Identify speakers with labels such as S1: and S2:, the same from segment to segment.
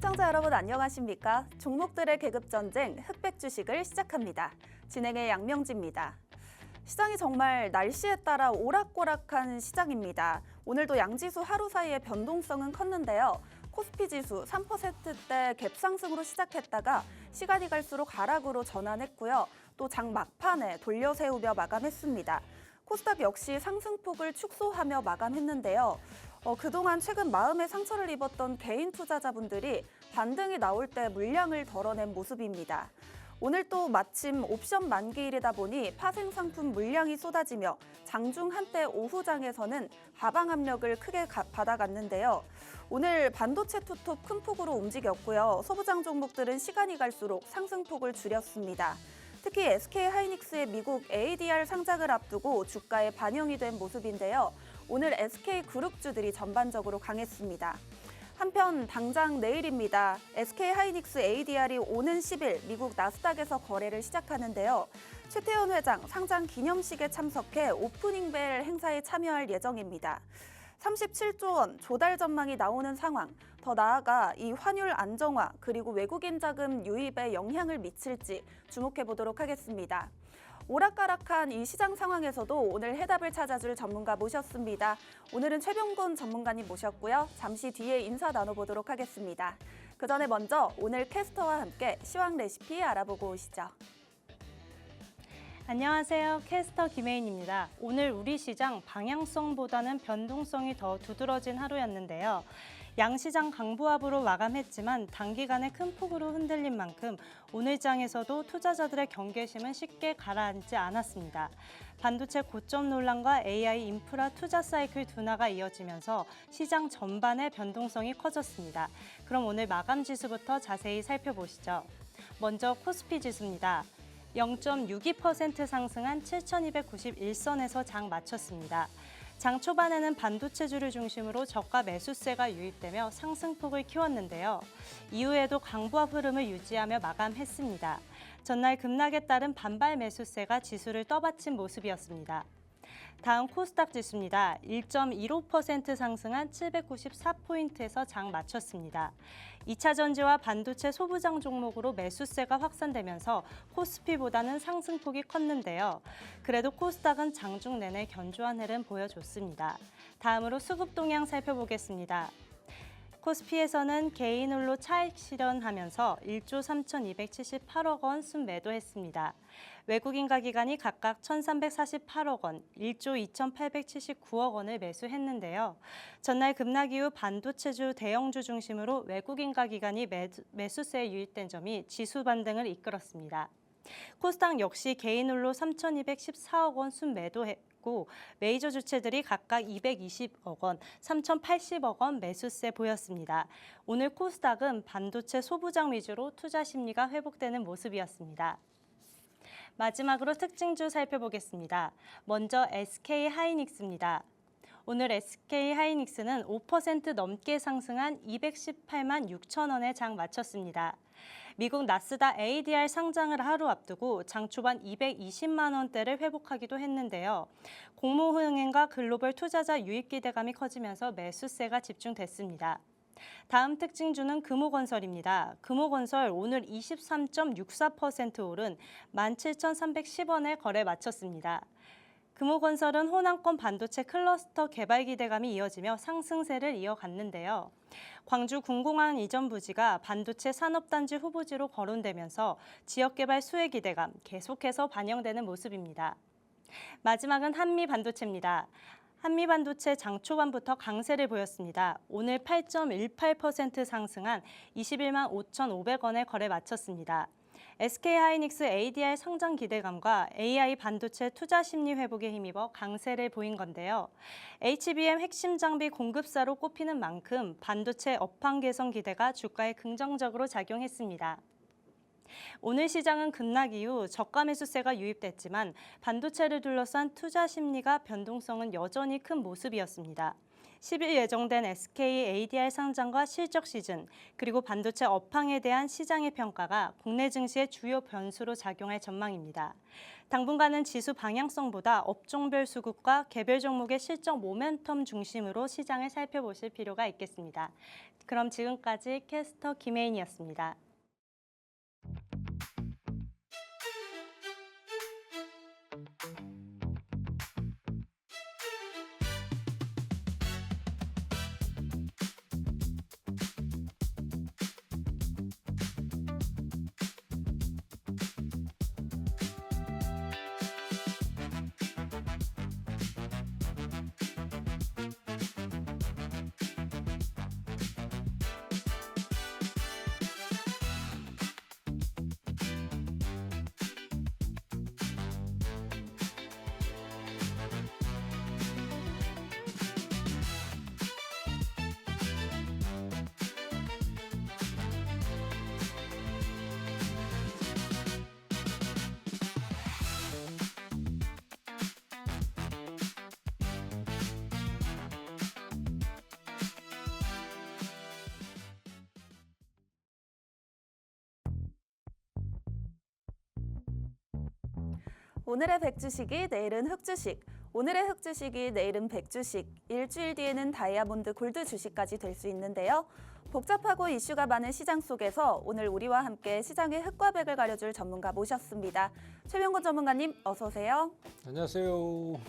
S1: 시청자 여러분 안녕하십니까? 종목들의 계급 전쟁 흑백 주식을 시작합니다. 진행의 양명지입니다. 시장이 정말 날씨에 따라 오락가락한 시장입니다. 오늘도 양지수 하루 사이에 변동성은 컸는데요. 코스피 지수 3%대 갭상승으로 시작했다가 시간이 갈수록 하락으로 전환했고요. 또 장 막판에 돌려세우며 마감했습니다. 코스닥 역시 상승폭을 축소하며 마감했는데요. 그동안 최근 마음의 상처를 입었던 개인 투자자분들이 반등이 나올 때 물량을 덜어낸 모습입니다. 오늘 또 마침 옵션 만기일이다 보니 파생 상품 물량이 쏟아지며 장중 한때 오후장에서는 하방 압력을 크게 받아갔는데요. 오늘 반도체 투톱 큰 폭으로 움직였고요. 소부장 종목들은 시간이 갈수록 상승폭을 줄였습니다. 특히 SK하이닉스의 미국 ADR 상장을 앞두고 주가에 반영이 된 모습인데요. 오늘 SK그룹주들이 전반적으로 강했습니다. 한편 당장 내일입니다. SK하이닉스 ADR이 오는 10일 미국 나스닥에서 거래를 시작하는데요. 최태원 회장 상장 기념식에 참석해 오프닝벨 행사에 참여할 예정입니다. 37조 원 조달 전망이 나오는 상황, 더 나아가 이 환율 안정화 그리고 외국인 자금 유입에 영향을 미칠지 주목해 보도록 하겠습니다. 오락가락한 이 시장 상황에서도 오늘 해답을 찾아줄 전문가 모셨습니다. 오늘은 최병곤 전문가님 모셨고요. 잠시 뒤에 인사 나눠보도록 하겠습니다. 그 전에 먼저 오늘 캐스터와 함께 시황 레시피 알아보고 오시죠.
S2: 안녕하세요. 캐스터 김혜인입니다. 오늘 우리 시장 방향성보다는 변동성이 더 두드러진 하루였는데요. 양시장 강보합으로 마감했지만 단기간에 큰 폭으로 흔들린 만큼 오늘 장에서도 투자자들의 경계심은 쉽게 가라앉지 않았습니다. 반도체 고점 논란과 AI 인프라 투자 사이클 둔화가 이어지면서 시장 전반의 변동성이 커졌습니다. 그럼 오늘 마감 지수부터 자세히 살펴보시죠. 먼저 코스피 지수입니다. 0.62% 상승한 7,291선에서 장 마쳤습니다. 장 초반에는 반도체주를 중심으로 저가 매수세가 유입되며 상승폭을 키웠는데요. 이후에도 강보합 흐름을 유지하며 마감했습니다. 전날 급락에 따른 반발 매수세가 지수를 떠받친 모습이었습니다. 다음 코스닥 지수입니다. 1.15% 상승한 794포인트에서 장 마쳤습니다. 2차 전지와 반도체 소부장 종목으로 매수세가 확산되면서 코스피보다는 상승폭이 컸는데요. 그래도 코스닥은 장중 내내 견조한 흐름 보여줬습니다. 다음으로 수급 동향 살펴보겠습니다. 코스피에서는 개인 홀로 차익 실현하면서 1조 3,278억 원 순매도했습니다. 외국인과 기관이 각각 1,348억 원, 1조 2,879억 원을 매수했는데요. 전날 급락 이후 반도체주 대형주 중심으로 외국인과 기관이 매수세에 유입된 점이 지수 반등을 이끌었습니다. 코스닥 역시 개인 홀로 3,214억 원 순매도했고 메이저 주체들이 각각 220억 원, 3,080억 원 매수세 보였습니다. 오늘 코스닥은 반도체 소부장 위주로 투자 심리가 회복되는 모습이었습니다. 마지막으로 특징주 살펴보겠습니다. 먼저 SK하이닉스입니다. 오늘 SK하이닉스는 5% 넘게 상승한 218만 6천 원에 장 마쳤습니다. 미국 나스닥 ADR 상장을 하루 앞두고 장 초반 220만 원대를 회복하기도 했는데요. 공모 흥행과 글로벌 투자자 유입 기대감이 커지면서 매수세가 집중됐습니다. 다음 특징주는 금호건설입니다. 금호건설 오늘 23.64% 오른 17,310원에 거래 마쳤습니다. 금호건설은 호남권 반도체 클러스터 개발 기대감이 이어지며 상승세를 이어갔는데요. 광주 군공항 이전 부지가 반도체 산업단지 후보지로 거론되면서 지역개발 수혜 기대감 계속해서 반영되는 모습입니다. 마지막은 한미반도체입니다. 한미반도체 장 초반부터 강세를 보였습니다. 오늘 8.18% 상승한 21만 5,500원에 거래 마쳤습니다. SK하이닉스 ADR 상장 기대감과 AI 반도체 투자 심리 회복에 힘입어 강세를 보인 건데요. HBM 핵심 장비 공급사로 꼽히는 만큼 반도체 업황 개선 기대가 주가에 긍정적으로 작용했습니다. 오늘 시장은 급락 이후 저가 매수세가 유입됐지만 반도체를 둘러싼 투자 심리가 변동성은 여전히 큰 모습이었습니다. 10일 예정된 SK ADR 상장과 실적 시즌, 그리고 반도체 업황에 대한 시장의 평가가 국내 증시의 주요 변수로 작용할 전망입니다. 당분간은 지수 방향성보다 업종별 수급과 개별 종목의 실적 모멘텀 중심으로 시장을 살펴보실 필요가 있겠습니다. 그럼 지금까지 캐스터 김혜인이었습니다.
S1: 오늘의 백주식이 내일은 흑주식, 오늘의 흑주식이 내일은 백주식, 일주일 뒤에는 다이아몬드 골드 주식까지 될 수 있는데요. 복잡하고 이슈가 많은 시장 속에서 오늘 우리와 함께 시장의 흑과 백을 가려줄 전문가 모셨습니다. 최병곤 전문가님 어서 오세요.
S3: 안녕하세요.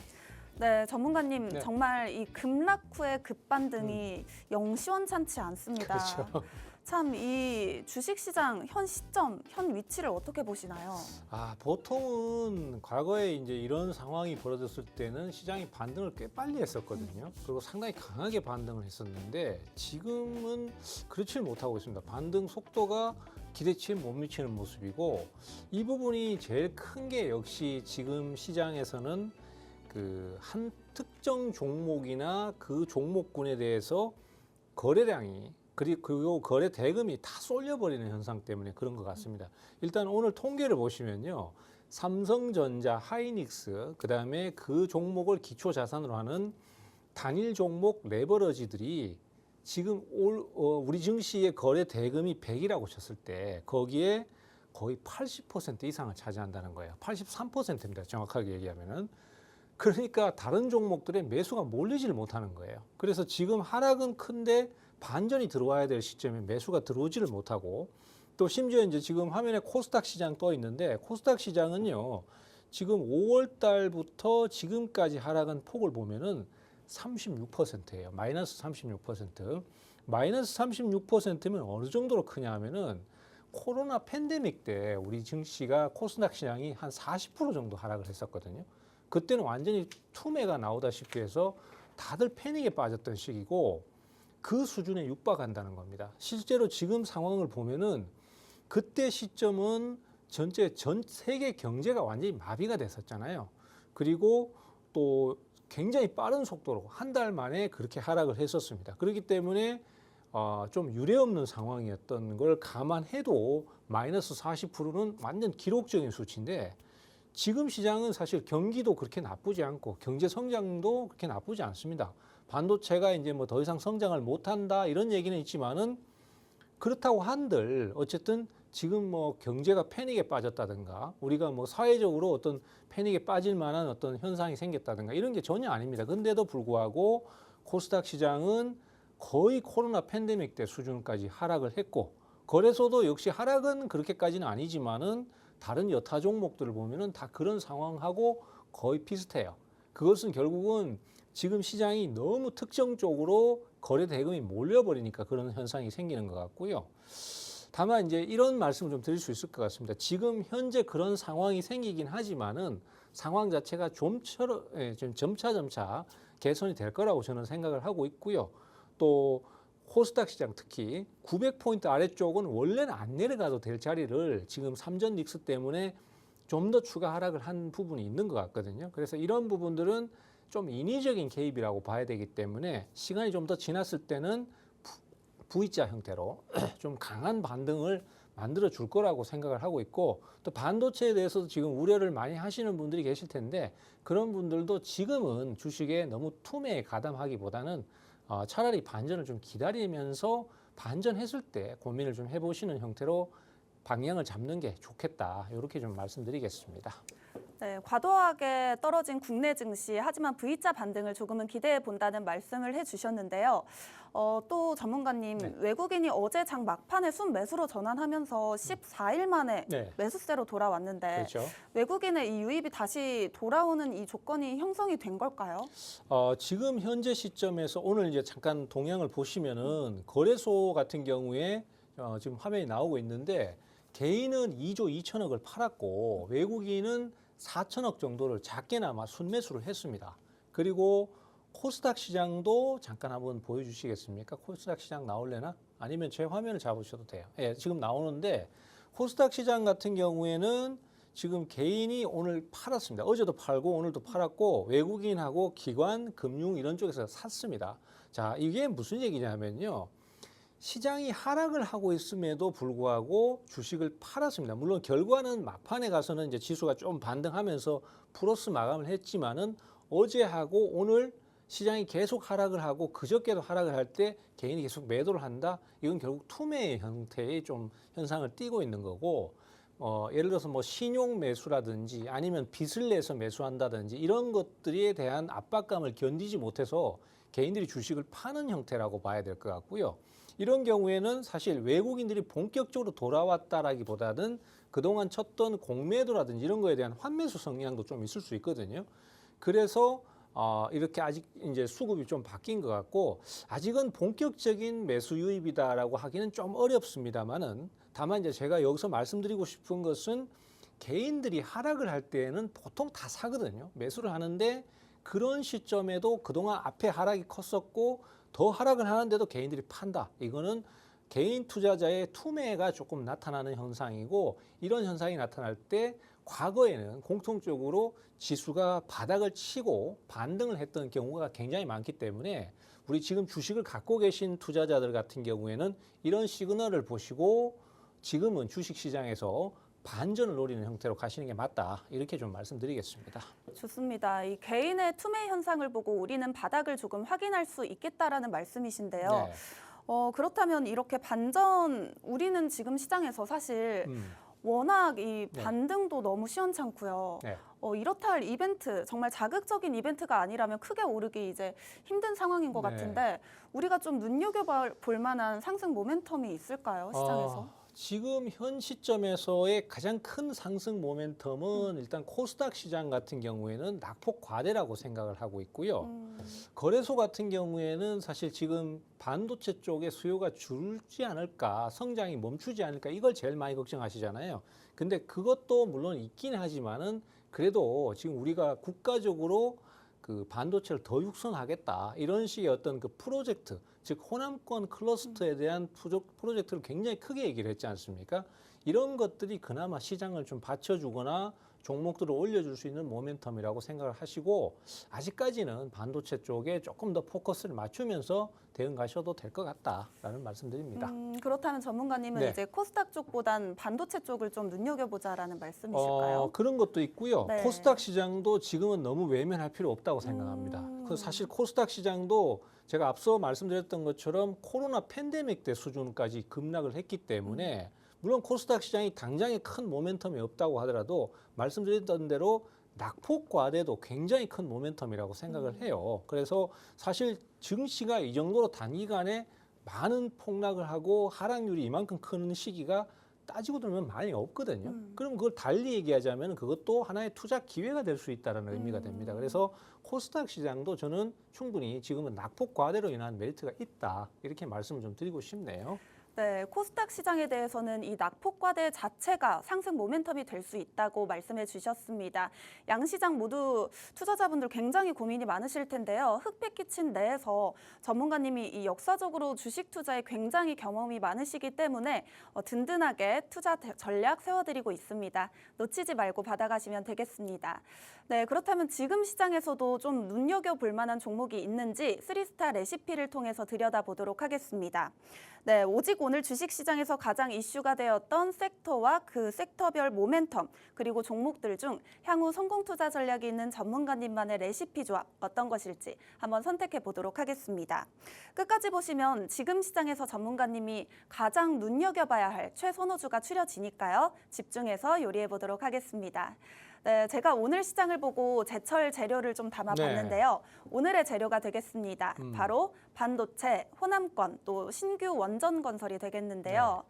S1: 네, 전문가님
S3: 네.
S1: 정말 이 급락 후의 급반등이 영 시원찮지 않습니다.
S3: 그렇죠.
S1: 참 이 주식시장 현 시점, 현 위치를 어떻게 보시나요?
S3: 보통은 과거에 이제 이런 상황이 벌어졌을 때는 시장이 반등을 꽤 빨리 했었거든요. 그리고 상당히 강하게 반등을 했었는데 지금은 그렇지 못하고 있습니다. 반등 속도가 기대치에 못 미치는 모습이고 이 부분이 제일 큰 게 역시 지금 시장에서는 그 한 특정 종목이나 그 종목군에 대해서 거래량이 그리고 거래 대금이 다 쏠려버리는 현상 때문에 그런 것 같습니다. 일단 오늘 통계를 보시면요. 삼성전자, 하이닉스, 그다음에 그 종목을 기초 자산으로 하는 단일 종목 레버러지들이 지금 우리 증시의 거래 대금이 100이라고 쳤을 때 거기에 거의 80% 이상을 차지한다는 거예요. 83%입니다. 정확하게 얘기하면은. 그러니까 다른 종목들의 매수가 몰리지를 못하는 거예요. 그래서 지금 하락은 큰데 반전이 들어와야 될 시점에 매수가 들어오지를 못하고 또 심지어 이제 지금 화면에 코스닥 시장 떠 있는데 코스닥 시장은요. 지금 5월 달부터 지금까지 하락한 폭을 보면은 36%예요. 마이너스 36%. 마이너스 36%면 어느 정도로 크냐 하면은 코로나 팬데믹 때 우리 증시가 코스닥 시장이 한 40% 정도 하락을 했었거든요. 그때는 완전히 투매가 나오다시피 해서 다들 패닉에 빠졌던 시기고 그 수준에 육박한다는 겁니다. 실제로 지금 상황을 보면은 그때 시점은 전 세계 경제가 완전히 마비가 됐었잖아요. 그리고 또 굉장히 빠른 속도로 한 달 만에 그렇게 하락을 했었습니다. 그렇기 때문에 좀 유례없는 상황이었던 걸 감안해도 마이너스 40%는 완전 기록적인 수치인데 지금 시장은 사실 경기도 그렇게 나쁘지 않고 경제 성장도 그렇게 나쁘지 않습니다. 반도체가 이제 뭐 더 이상 성장을 못한다 이런 얘기는 있지만은 그렇다고 한들 어쨌든 지금 뭐 경제가 패닉에 빠졌다든가 우리가 뭐 사회적으로 어떤 패닉에 빠질 만한 어떤 현상이 생겼다든가 이런 게 전혀 아닙니다. 근데도 불구하고 코스닥 시장은 거의 코로나 팬데믹 때 수준까지 하락을 했고 거래소도 역시 하락은 그렇게까지는 아니지만은 다른 여타 종목들을 보면은 다 그런 상황하고 거의 비슷해요. 그것은 결국은 지금 시장이 너무 특정 쪽으로 거래 대금이 몰려버리니까 그런 현상이 생기는 것 같고요. 다만 이제 이런 말씀을 좀 드릴 수 있을 것 같습니다. 지금 현재 그런 상황이 생기긴 하지만은 상황 자체가 좀 점차 개선이 될 거라고 저는 생각을 하고 있고요. 또 코스닥 시장 특히 900포인트 아래쪽은 원래는 안 내려가도 될 자리를 지금 삼전 닉스 때문에 좀 더 추가 하락을 한 부분이 있는 것 같거든요. 그래서 이런 부분들은 좀 인위적인 개입이라고 봐야 되기 때문에 시간이 좀 더 지났을 때는 V자 형태로 좀 강한 반등을 만들어 줄 거라고 생각을 하고 있고 또 반도체에 대해서도 지금 우려를 많이 하시는 분들이 계실 텐데 그런 분들도 지금은 주식에 너무 투매에 가담하기보다는 차라리 반전을 좀 기다리면서 반전했을 때 고민을 좀 해보시는 형태로 방향을 잡는 게 좋겠다. 이렇게 좀 말씀드리겠습니다.
S1: 네, 과도하게 떨어진 국내 증시, 하지만 V자 반등을 조금은 기대해 본다는 말씀을 해주셨는데요. 또 전문가님,
S3: 네.
S1: 외국인이 어제 장 막판에 순매수로 전환하면서 14일 만에
S3: 네.
S1: 매수세로 돌아왔는데
S3: 그렇죠.
S1: 외국인의 이 유입이 다시 돌아오는 이 조건이 형성이 된 걸까요?
S3: 지금 현재 시점에서 오늘 이제 잠깐 동향을 보시면은 거래소 같은 경우에 지금 화면이 나오고 있는데 개인은 2조 2천억을 팔았고 외국인은 4천억 정도를 작게나마 순매수를 했습니다. 그리고 코스닥 시장도 잠깐 한번 보여주시겠습니까? 코스닥 시장 나올래나? 아니면 제 화면을 잡으셔도 돼요. 예, 지금 나오는데 코스닥 시장 같은 경우에는 지금 개인이 오늘 팔았습니다. 어제도 팔고 오늘도 팔았고 외국인하고 기관, 금융 이런 쪽에서 샀습니다. 자, 이게 무슨 얘기냐면요. 시장이 하락을 하고 있음에도 불구하고 주식을 팔았습니다. 물론 결과는 막판에 가서는 이제 지수가 좀 반등하면서 플러스 마감을 했지만은 어제하고 오늘 시장이 계속 하락을 하고 그저께도 하락을 할 때 개인이 계속 매도를 한다. 이건 결국 투매 형태의 좀 현상을 띠고 있는 거고 예를 들어서 뭐 신용 매수라든지 아니면 빚을 내서 매수한다든지 이런 것들에 대한 압박감을 견디지 못해서 개인들이 주식을 파는 형태라고 봐야 될 것 같고요. 이런 경우에는 사실 외국인들이 본격적으로 돌아왔다라기보다는 그동안 쳤던 공매도라든지 이런 거에 대한 환매수 성향도 좀 있을 수 있거든요. 그래서 이렇게 아직 이제 수급이 좀 바뀐 것 같고 아직은 본격적인 매수 유입이다라고 하기는 좀 어렵습니다만은 다만 이제 제가 여기서 말씀드리고 싶은 것은 개인들이 하락을 할 때에는 보통 다 사거든요. 매수를 하는데 그런 시점에도 그동안 앞에 하락이 컸었고 더 하락을 하는데도 개인들이 판다. 이거는 개인 투자자의 투매가 조금 나타나는 현상이고 이런 현상이 나타날 때 과거에는 공통적으로 지수가 바닥을 치고 반등을 했던 경우가 굉장히 많기 때문에 우리 지금 주식을 갖고 계신 투자자들 같은 경우에는 이런 시그널을 보시고 지금은 주식시장에서 반전을 노리는 형태로 가시는 게 맞다. 이렇게 좀 말씀드리겠습니다.
S1: 좋습니다. 이 개인의 투매 현상을 보고 우리는 바닥을 조금 확인할 수 있겠다라는 말씀이신데요.
S3: 네.
S1: 그렇다면 이렇게 반전, 우리는 지금 시장에서 사실 워낙 이
S3: 네.
S1: 반등도 너무 시원찮고요.
S3: 네.
S1: 이렇다 할 이벤트, 정말 자극적인 이벤트가 아니라면 크게 오르기 이제 힘든 상황인 것
S3: 네.
S1: 같은데 우리가 좀 눈여겨볼 만한 상승 모멘텀이 있을까요, 시장에서?
S3: 지금 현 시점에서의 가장 큰 상승 모멘텀은 일단 코스닥 시장 같은 경우에는 낙폭 과대라고 생각을 하고 있고요. 거래소 같은 경우에는 사실 지금 반도체 쪽에 수요가 줄지 않을까, 성장이 멈추지 않을까 이걸 제일 많이 걱정하시잖아요. 근데 그것도 물론 있긴 하지만은 그래도 지금 우리가 국가적으로 그 반도체를 더 육성하겠다 이런 식의 어떤 그 프로젝트 즉 호남권 클러스터에 대한 프로젝트를 굉장히 크게 얘기를 했지 않습니까? 이런 것들이 그나마 시장을 좀 받쳐주거나 종목들을 올려줄 수 있는 모멘텀이라고 생각을 하시고 아직까지는 반도체 쪽에 조금 더 포커스를 맞추면서 대응 가셔도 될 것 같다라는 말씀드립니다.
S1: 그렇다면 전문가님은
S3: 네.
S1: 이제 코스닥 쪽보단 반도체 쪽을 좀 눈여겨보자라는 말씀이실까요?
S3: 그런 것도 있고요.
S1: 네.
S3: 코스닥 시장도 지금은 너무 외면할 필요 없다고 생각합니다. 그 사실 코스닥 시장도 제가 앞서 말씀드렸던 것처럼 코로나 팬데믹 때 수준까지 급락을 했기 때문에 물론 코스닥 시장이 당장에 큰 모멘텀이 없다고 하더라도 말씀드렸던 대로 낙폭 과대도 굉장히 큰 모멘텀이라고 생각을 해요. 그래서 사실 증시가 이 정도로 단기간에 많은 폭락을 하고 하락률이 이만큼 큰 시기가 따지고 들면 많이 없거든요. 그럼 그걸 달리 얘기하자면 그것도 하나의 투자 기회가 될 수 있다는 의미가 됩니다. 그래서 코스닥 시장도 저는 충분히 지금은 낙폭 과대로 인한 메리트가 있다. 이렇게 말씀을 좀 드리고 싶네요.
S1: 네, 코스닥 시장에 대해서는 이 낙폭과대 자체가 상승 모멘텀이 될 수 있다고 말씀해 주셨습니다. 양 시장 모두 투자자분들 굉장히 고민이 많으실 텐데요. 흑백기친 내에서 전문가님이 이 역사적으로 주식 투자에 굉장히 경험이 많으시기 때문에 든든하게 투자 전략 세워드리고 있습니다. 놓치지 말고 받아가시면 되겠습니다. 네, 그렇다면 지금 시장에서도 좀 눈여겨볼 만한 종목이 있는지 3스타 레시피를 통해서 들여다보도록 하겠습니다. 네, 오직 오늘 주식시장에서 가장 이슈가 되었던 섹터와 그 섹터별 모멘텀, 그리고 종목들 중 향후 성공 투자 전략이 있는 전문가님만의 레시피 조합 어떤 것일지 한번 선택해 보도록 하겠습니다. 끝까지 보시면 지금 시장에서 전문가님이 가장 눈여겨봐야 할 최선호주가 추려지니까요. 집중해서 요리해 보도록 하겠습니다. 네, 제가 오늘 시장을 보고 제철 재료를 좀 담아봤는데요. 오늘의 재료가 되겠습니다. 바로 반도체, 호남권, 또 신규 원전 건설이 되겠는데요.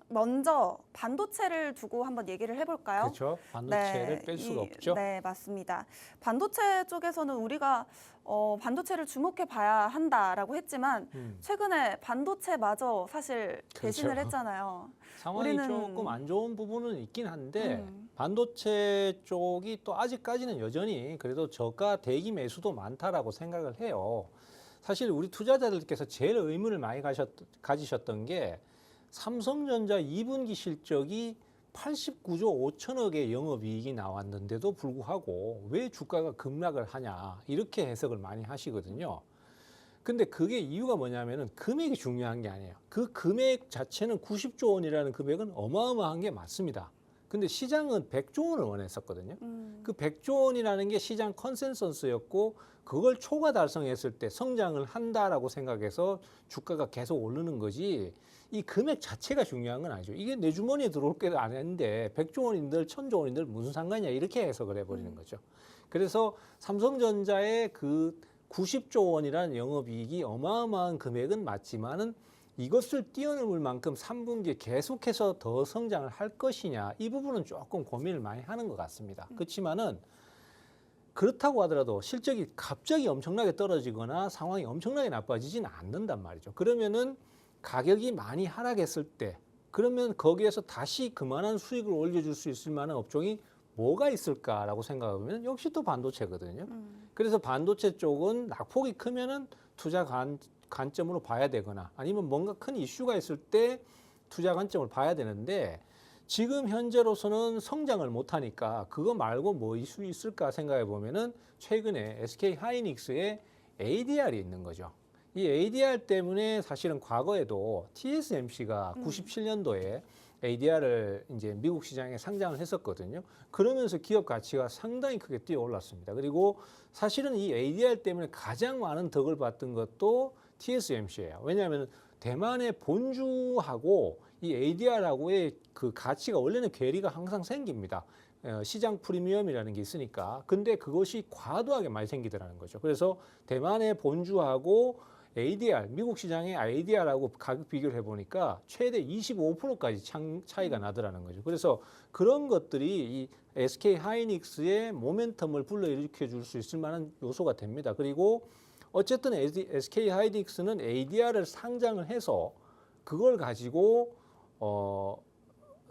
S1: 먼저 반도체를 두고 한번 얘기를 해볼까요?
S3: 그렇죠. 반도체를 뺄 수가 없죠.
S1: 네, 맞습니다. 반도체 쪽에서는 우리가 반도체를 주목해 봐야 한다라고 했지만 최근에 반도체마저 사실 배신을
S3: 그렇죠.
S1: 했잖아요.
S3: 상황이
S1: 우리는-
S3: 조금 안 좋은 부분은 있긴 한데 반도체 쪽이 또 아직까지는 여전히 그래도 저가 대기 매수도 많다라고 생각을 해요. 사실 우리 투자자들께서 제일 의문을 많이 가지셨던 게 삼성전자 2분기 실적이 89조 5천억의 영업이익이 나왔는데도 불구하고 왜 주가가 급락을 하냐 이렇게 해석을 많이 하시거든요. 근데 그게 이유가 뭐냐면은 금액이 중요한 게 아니에요. 그 금액 자체는 90조 원이라는 금액은 어마어마한 게 맞습니다. 근데 시장은 100조 원을 원했었거든요. 그 100조 원이라는 게 시장 컨센서스였고 그걸 초과 달성했을 때 성장을 한다라고 생각해서 주가가 계속 오르는 거지 이 금액 자체가 중요한 건 아니죠. 이게 내 주머니에 들어올 게 아닌데 100조 원인들 1000조 원인들 무슨 상관이냐 이렇게 해석을 해버리는 거죠. 그래서 삼성전자의 그 90조 원이라는 영업이익이 어마어마한 금액은 맞지만은 이것을 뛰어넘을 만큼 3분기에 계속해서 더 성장을 할 것이냐 이 부분은 조금 고민을 많이 하는 것 같습니다. 그렇지만은 그렇다고 하더라도 실적이 갑자기 엄청나게 떨어지거나 상황이 엄청나게 나빠지지는 않는단 말이죠. 그러면은 가격이 많이 하락했을 때 그러면 거기에서 다시 그만한 수익을 올려줄 수 있을 만한 업종이 뭐가 있을까라고 생각하면 역시 또 반도체거든요. 그래서 반도체 쪽은 낙폭이 크면은 투자 관점으로 봐야 되거나 아니면 뭔가 큰 이슈가 있을 때 투자 관점을 봐야 되는데 지금 현재로서는 성장을 못하니까 그거 말고 뭐 이슈 있을까 생각해 보면은 최근에 SK 하이닉스의 ADR이 있는 거죠. 이 ADR 때문에 사실은 과거에도 TSMC가 97년도에 ADR을 이제 미국 시장에 상장을 했었거든요. 그러면서 기업 가치가 상당히 크게 뛰어 올랐습니다. 그리고 사실은 이 ADR 때문에 가장 많은 덕을 봤던 것도 TSMC예요. 왜냐하면 대만의 본주하고 이 ADR하고의 그 가치가 원래는 괴리가 항상 생깁니다. 시장 프리미엄이라는 게 있으니까. 근데 그것이 과도하게 많이 생기더라는 거죠. 그래서 대만의 본주하고 ADR, 미국 시장의 ADR하고 가격 비교를 해보니까 최대 25%까지 차이가 나더라는 거죠. 그래서 그런 것들이 이 SK 하이닉스의 모멘텀을 불러일으켜 줄 수 있을 만한 요소가 됩니다. 그리고 어쨌든 SK 하이닉스는 ADR을 상장을 해서 그걸 가지고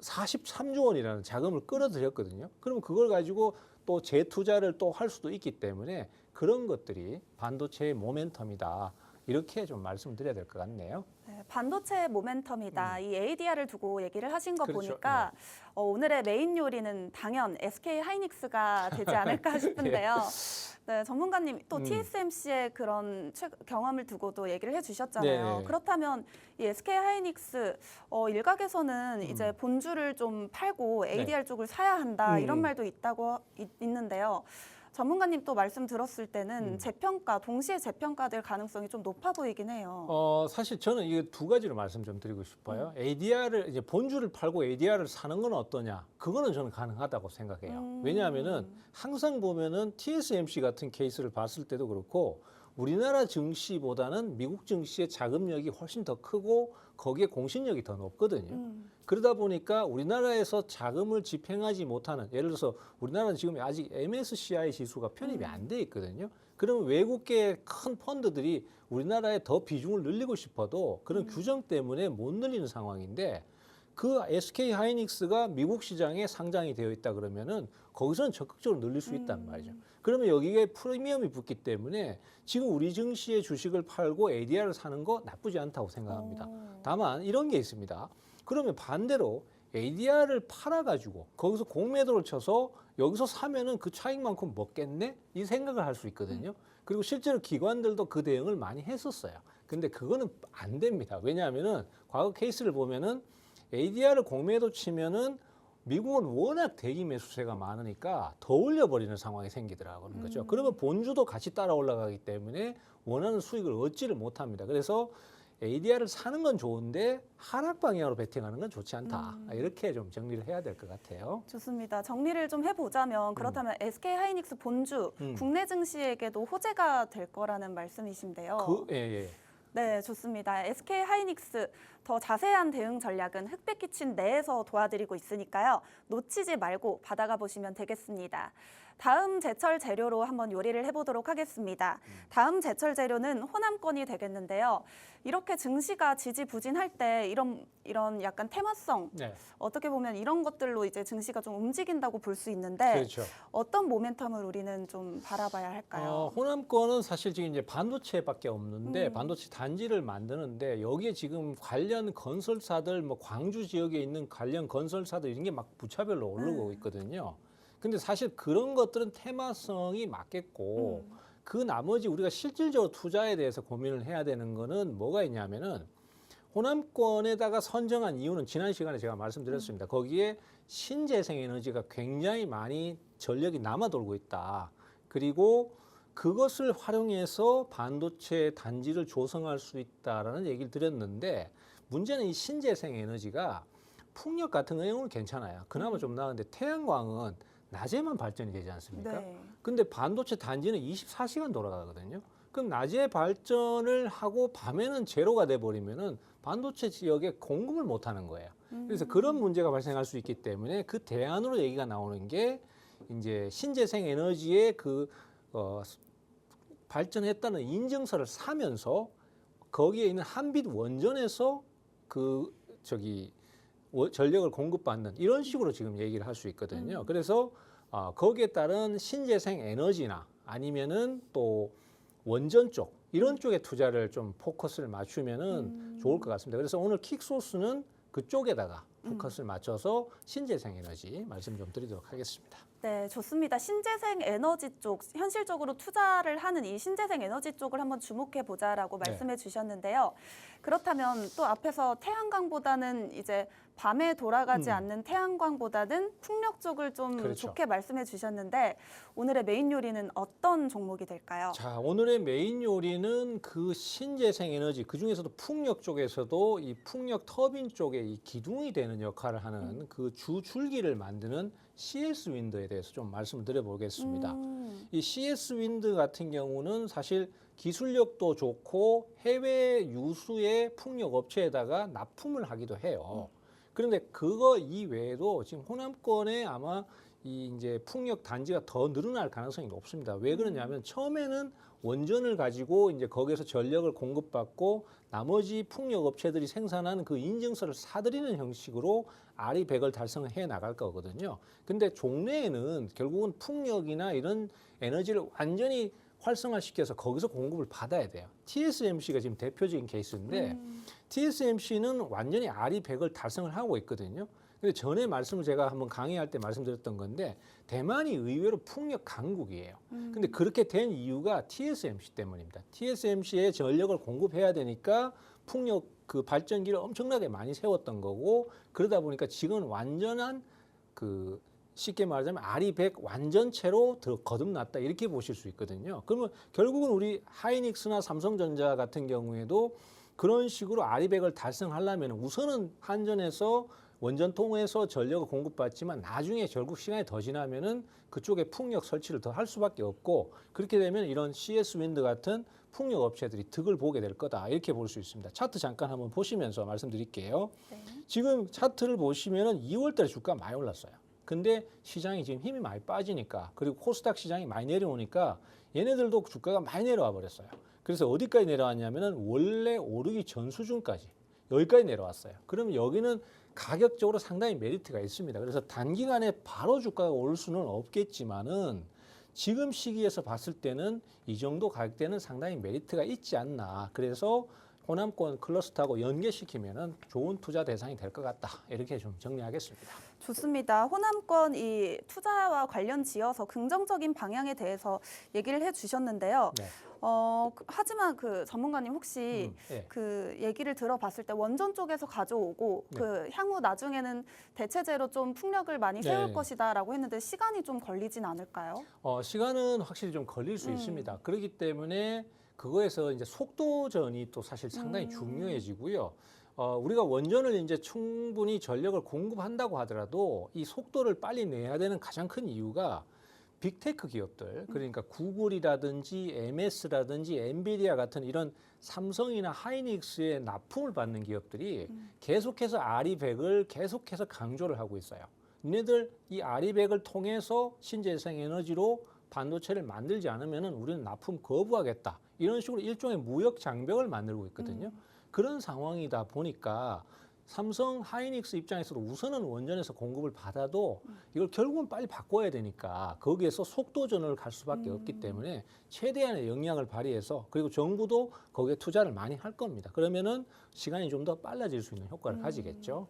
S3: 43조 원이라는 자금을 끌어들였거든요. 그러면 그걸 가지고 또 재투자를 또 할 수도 있기 때문에 그런 것들이 반도체의 모멘텀이다. 이렇게 좀 말씀드려야 될 것 같네요.
S1: 네, 반도체 모멘텀이다. 이 ADR을 두고 얘기를 하신 거
S3: 그렇죠.
S1: 보니까 오늘의 메인 요리는 당연 SK 하이닉스가 되지 않을까 싶은데요. 네, 전문가님 또 TSMC의 그런 경험을 두고도 얘기를 해주셨잖아요.
S3: 네.
S1: 그렇다면 이 SK 하이닉스 일각에서는 이제 본주를 좀 팔고 ADR 쪽을 사야 한다 이런 말도 있는데요. 전문가님 또 말씀 들었을 때는 동시에 재평가될 가능성이 좀 높아 보이긴 해요.
S3: 사실 저는 이게 두 가지로 말씀 좀 드리고 싶어요. ADR을 이제 본주를 팔고 ADR을 사는 건 어떠냐? 그거는 저는 가능하다고 생각해요. 왜냐하면은 항상 보면은 TSMC 같은 케이스를 봤을 때도 그렇고 우리나라 증시보다는 미국 증시의 자금력이 훨씬 더 크고 거기에 공신력이 더 높거든요. 그러다 보니까 우리나라에서 자금을 집행하지 못하는 예를 들어서 우리나라는 지금 아직 MSCI 지수가 편입이 안 돼 있거든요. 그러면 외국계 큰 펀드들이 우리나라에 더 비중을 늘리고 싶어도 그런 규정 때문에 못 늘리는 상황인데 그 SK 하이닉스가 미국 시장에 상장이 되어 있다 그러면은 거기서는 적극적으로 늘릴 수 있단 말이죠. 그러면 여기에 프리미엄이 붙기 때문에 지금 우리 증시의 주식을 팔고 ADR을 사는 거 나쁘지 않다고 생각합니다. 다만 이런 게 있습니다. 그러면 반대로 ADR을 팔아가지고 거기서 공매도를 쳐서 여기서 사면은 그 차익만큼 먹겠네? 이 생각을 할 수 있거든요. 그리고 실제로 기관들도 그 대응을 많이 했었어요. 근데 그거는 안 됩니다. 왜냐하면은 과거 케이스를 보면은 ADR을 공매도 치면은 미국은 워낙 대기 매수세가 많으니까 더 올려버리는 상황이 생기더라고요. 거죠. 그러면 본주도 같이 따라 올라가기 때문에 원하는 수익을 얻지를 못합니다. 그래서 ADR을 사는 건 좋은데 하락 방향으로 베팅하는 건 좋지 않다. 이렇게 좀 정리를 해야 될 것 같아요.
S1: 좋습니다. 정리를 좀 해보자면 그렇다면 SK 하이닉스 본주 국내 증시에게도 호재가 될 거라는 말씀이신데요.
S3: 예.
S1: 네, 좋습니다. SK 하이닉스 더 자세한 대응 전략은 흑백 키친 내에서 도와드리고 있으니까요. 놓치지 말고 받아가 보시면 되겠습니다. 다음 제철 재료로 한번 요리를 해보도록 하겠습니다. 다음 제철 재료는 호남권이 되겠는데요. 이렇게 증시가 지지부진할 때 이런 약간 테마성,
S3: 네.
S1: 어떻게 보면 이런 것들로 이제 증시가 좀 움직인다고 볼 수 있는데
S3: 그렇죠.
S1: 어떤 모멘텀을 우리는 좀 바라봐야 할까요?
S3: 호남권은 사실 지금 이제 반도체밖에 없는데 반도체 단지를 만드는데 여기에 지금 관련 건설사들 뭐 광주 지역에 있는 관련 건설사들 이런 게 막 부차별로 오르고 있거든요. 근데 사실 그런 것들은 테마성이 맞겠고 그 나머지 우리가 실질적으로 투자에 대해서 고민을 해야 되는 거는 뭐가 있냐면은 호남권에다가 선정한 이유는 지난 시간에 제가 말씀드렸습니다. 거기에 신재생 에너지가 굉장히 많이 전력이 남아 돌고 있다. 그리고 그것을 활용해서 반도체 단지를 조성할 수 있다라는 얘기를 드렸는데 문제는 이 신재생 에너지가 풍력 같은 경우는 괜찮아요. 그나마 좀 나은데 태양광은 낮에만 발전이 되지 않습니까?
S1: 네.
S3: 근데 반도체 단지는 24시간 돌아가거든요. 그럼 낮에 발전을 하고 밤에는 제로가 돼버리면은 반도체 지역에 공급을 못 하는 거예요. 그래서 그런 문제가 발생할 수 있기 때문에 그 대안으로 얘기가 나오는 게 이제 신재생 에너지의 발전했다는 인증서를 사면서 거기에 있는 한빛 원전에서 전력을 공급받는 이런 식으로 지금 얘기를 할 수 있거든요. 그래서 거기에 따른 신재생 에너지나 아니면은 또 원전 쪽 이런 쪽에 투자를 좀 포커스를 맞추면은 좋을 것 같습니다. 그래서 오늘 킥소스는 그쪽에다가 포커스를 맞춰서 신재생 에너지 말씀 좀 드리도록 하겠습니다.
S1: 네, 좋습니다. 신재생 에너지 쪽, 현실적으로 투자를 하는 이 신재생 에너지 쪽을 한번 주목해 보자라고 말씀해 주셨는데요. 그렇다면 또 앞에서 태양광보다는 이제 밤에 돌아가지 않는 태양광보다는 풍력 쪽을 좀
S3: 그렇죠.
S1: 좋게 말씀해 주셨는데 오늘의 메인 요리는 어떤 종목이 될까요?
S3: 자, 오늘의 메인 요리는 그 신재생 에너지, 그 중에서도 풍력 쪽에서도 이 풍력 터빈 쪽에 이 기둥이 되는 역할을 하는 그 주 줄기를 만드는 CS 윈드에 대해서 좀 말씀을 드려보겠습니다. 이 CS 윈드 같은 경우는 사실 기술력도 좋고 해외 유수의 풍력 업체에다가 납품을 하기도 해요. 그런데 그거 이외에도 지금 호남권에 아마 이 이제 풍력 단지가 더 늘어날 가능성이 높습니다. 왜 그러냐면 처음에는 원전을 가지고 이제 거기에서 전력을 공급받고 나머지 풍력 업체들이 생산한 그 인증서를 사들이는 형식으로 아리백을 달성해 나갈 거거든요. 근데 종래에는 결국은 풍력이나 이런 에너지를 완전히 활성화시켜서 거기서 공급을 받아야 돼요. TSMC가 지금 대표적인 케이스인데 TSMC는 완전히 아리백을 달성을 하고 있거든요. 근데 전에 말씀을 제가 한번 강의할 때 말씀드렸던 건데 대만이 의외로 풍력 강국이에요. 근데 그렇게 된 이유가 TSMC 때문입니다. TSMC에 전력을 공급해야 되니까 풍력 그 발전기를 엄청나게 많이 세웠던 거고 그러다 보니까 지금은 완전한 그 쉽게 말하자면 아리백 완전체로 더 거듭났다 이렇게 보실 수 있거든요. 그러면 결국은 우리 하이닉스나 삼성전자 같은 경우에도 그런 식으로 아리백을 달성하려면 우선은 한전에서 원전 통해서 전력을 공급받지만 나중에 결국 시간이 더 지나면은 그쪽에 풍력 설치를 더 할 수밖에 없고 그렇게 되면 이런 CS 윈드 같은 풍력 업체들이 득을 보게 될 거다 이렇게 볼 수 있습니다. 차트 잠깐 한번 보시면서 말씀드릴게요.
S1: 네.
S3: 지금 차트를 보시면은 2월달에 주가 많이 올랐어요. 근데 시장이 지금 힘이 많이 빠지니까 그리고 코스닥 시장이 많이 내려오니까 얘네들도 주가가 많이 내려와 버렸어요. 그래서 어디까지 내려왔냐면은 원래 오르기 전 수준까지 여기까지 내려왔어요. 그러면 여기는 가격적으로 상당히 메리트가 있습니다. 그래서 단기간에 바로 주가가 오를 수는 없겠지만은 지금 시기에서 봤을 때는 이 정도 가격대는 상당히 메리트가 있지 않나. 그래서 호남권 클러스터하고 연계시키면은 좋은 투자 대상이 될 것 같다. 이렇게 좀 정리하겠습니다.
S1: 좋습니다. 호남권 이 투자와 관련 지어서 긍정적인 방향에 대해서 얘기를 해주셨는데요.
S3: 네.
S1: 하지만 그 전문가님 혹시
S3: 예.
S1: 그 얘기를 들어봤을 때 원전 쪽에서 가져오고
S3: 네.
S1: 그 향후 나중에는 대체제로 좀 풍력을 많이 세울
S3: 네.
S1: 것이다라고 했는데 시간이 좀 걸리진 않을까요?
S3: 시간은 확실히 좀 걸릴 수 있습니다. 그렇기 때문에 그거에서 이제 속도전이 또 사실 상당히 중요해지고요. 우리가 원전을 이제 충분히 전력을 공급한다고 하더라도 이 속도를 빨리 내야 되는 가장 큰 이유가 빅테크 기업들, 그러니까 구글이라든지 MS라든지 엔비디아 같은 이런 삼성이나 하이닉스의 납품을 받는 기업들이 계속해서 RE100을 계속해서 강조를 하고 있어요. 얘네들 이 RE100을 통해서 신재생 에너지로 반도체를 만들지 않으면 우리는 납품 거부하겠다. 이런 식으로 일종의 무역 장벽을 만들고 있거든요. 그런 상황이다 보니까 삼성 하이닉스 입장에서도 우선은 원전에서 공급을 받아도 이걸 결국은 빨리 바꿔야 되니까 거기에서 속도전을 갈 수밖에 없기 때문에 최대한의 영향을 발휘해서 그리고 정부도 거기에 투자를 많이 할 겁니다. 그러면은 시간이 좀 더 빨라질 수 있는 효과를 가지겠죠.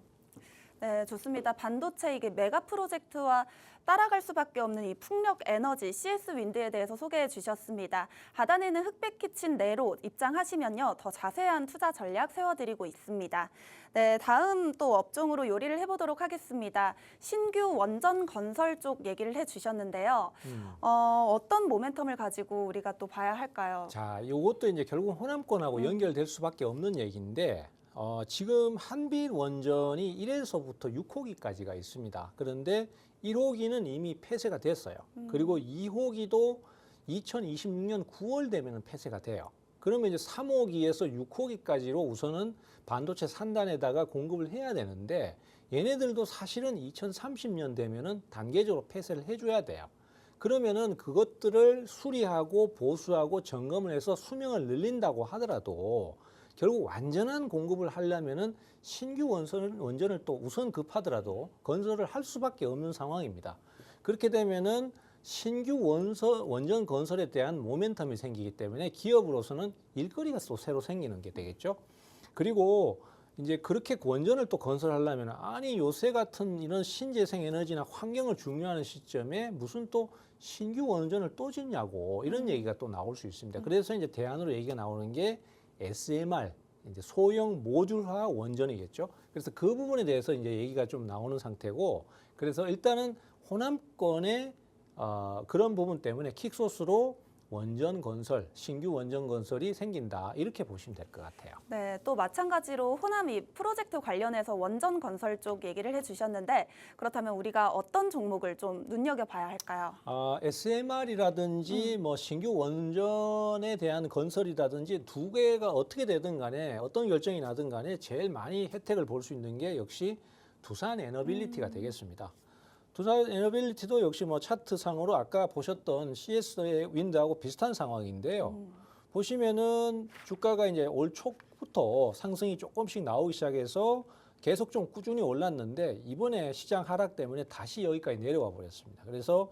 S1: 네, 좋습니다. 반도체 이게 메가 프로젝트와 따라갈 수밖에 없는 이 풍력 에너지 CS 윈드에 대해서 소개해 주셨습니다. 하단에는 흑백 키친 네로 입장하시면요. 더 자세한 투자 전략 세워드리고 있습니다. 네, 다음 또 업종으로 요리를 해보도록 하겠습니다. 신규 원전 건설 쪽 얘기를 해주셨는데요. 어떤 모멘텀을 가지고 우리가 또 봐야 할까요?
S3: 자, 이것도 이제 결국 호남권하고 연결될 수밖에 없는 얘기인데 지금 한빛 원전이 1호기부터 6호기까지가 있습니다. 그런데 1호기는 이미 폐쇄가 됐어요. 그리고 2호기도 2026년 9월 되면 폐쇄가 돼요. 그러면 이제 3호기에서 6호기까지로 우선은 반도체 산단에다가 공급을 해야 되는데 얘네들도 사실은 2030년 되면은 단계적으로 폐쇄를 해줘야 돼요. 그러면은 그것들을 수리하고 보수하고 점검을 해서 수명을 늘린다고 하더라도 결국 완전한 공급을 하려면은 신규 원전을 또 우선 급하더라도 건설을 할 수밖에 없는 상황입니다. 그렇게 되면은 신규 원전 건설에 대한 모멘텀이 생기기 때문에 기업으로서는 일거리가 또 새로 생기는 게 되겠죠. 그리고 이제 그렇게 원전을 또 건설하려면 아니 요새 같은 이런 신재생 에너지나 환경을 중요하는 시점에 무슨 또 신규 원전을 또 짓냐고 이런 얘기가 또 나올 수 있습니다. 그래서 이제 대안으로 얘기가 나오는 게 SMR, 이제 소형 모듈화 원전이겠죠. 그래서 그 부분에 대해서 이제 얘기가 좀 나오는 상태고, 그래서 일단은 호남권의 그런 부분 때문에 킥소스로 원전 건설, 신규 원전 건설이 생긴다. 이렇게 보시면 될 것 같아요.
S1: 네, 또 마찬가지로 호남 이 프로젝트 관련해서 원전 건설 쪽 얘기를 해주셨는데 그렇다면 우리가 어떤 종목을 좀 눈여겨봐야 할까요?
S3: SMR이라든지 뭐 신규 원전에 대한 건설이라든지 두 개가 어떻게 되든 간에 어떤 결정이 나든 간에 제일 많이 혜택을 볼 수 있는 게 역시 두산 에너빌리티가 되겠습니다. 두산 에너빌리티도 역시 뭐 차트상으로 아까 보셨던 CS의 윈드하고 비슷한 상황인데요. 보시면은 주가가 이제 올 초부터 상승이 조금씩 나오기 시작해서 계속 좀 꾸준히 올랐는데 이번에 시장 하락 때문에 다시 여기까지 내려와 버렸습니다. 그래서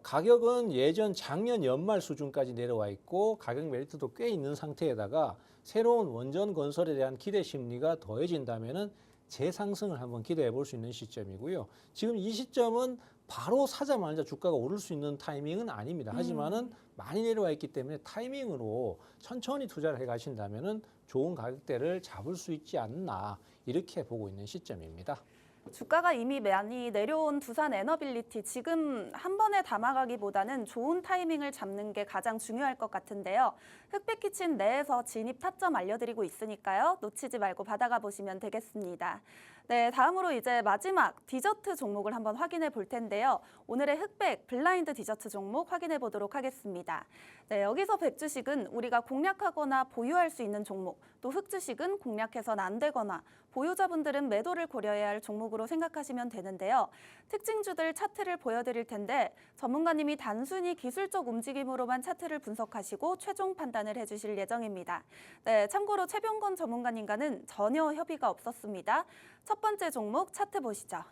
S3: 가격은 예전 작년 연말 수준까지 내려와 있고 가격 메리트도 꽤 있는 상태에다가 새로운 원전 건설에 대한 기대 심리가 더해진다면은 재상승을 한번 기대해 볼 수 있는 시점이고요. 지금 이 시점은 바로 사자마자 주가가 오를 수 있는 타이밍은 아닙니다. 하지만은 많이 내려와 있기 때문에 타이밍으로 천천히 투자를 해 가신다면은 좋은 가격대를 잡을 수 있지 않나 이렇게 보고 있는 시점입니다.
S1: 주가가 이미 많이 내려온 두산 에너빌리티 지금 한 번에 담아가기보다는 좋은 타이밍을 잡는 게 가장 중요할 것 같은데요. 흑백 키친 내에서 진입 타점 알려드리고 있으니까요. 놓치지 말고 받아가 보시면 되겠습니다. 네, 다음으로 이제 마지막 디저트 종목을 한번 확인해 볼 텐데요. 오늘의 흑백 블라인드 디저트 종목 확인해 보도록 하겠습니다. 네, 여기서 백주식은 우리가 공략하거나 보유할 수 있는 종목, 또 흑주식은 공략해서는 안 되거나 보유자분들은 매도를 고려해야 할 종목으로 생각하시면 되는데요. 특징주들 차트를 보여드릴 텐데 전문가님이 단순히 기술적 움직임으로만 차트를 분석하시고 최종 판단을 해주실 예정입니다. 네, 참고로 최병건 전문가님과는 전혀 협의가 없었습니다. 첫 번째 종목 차트 보시죠.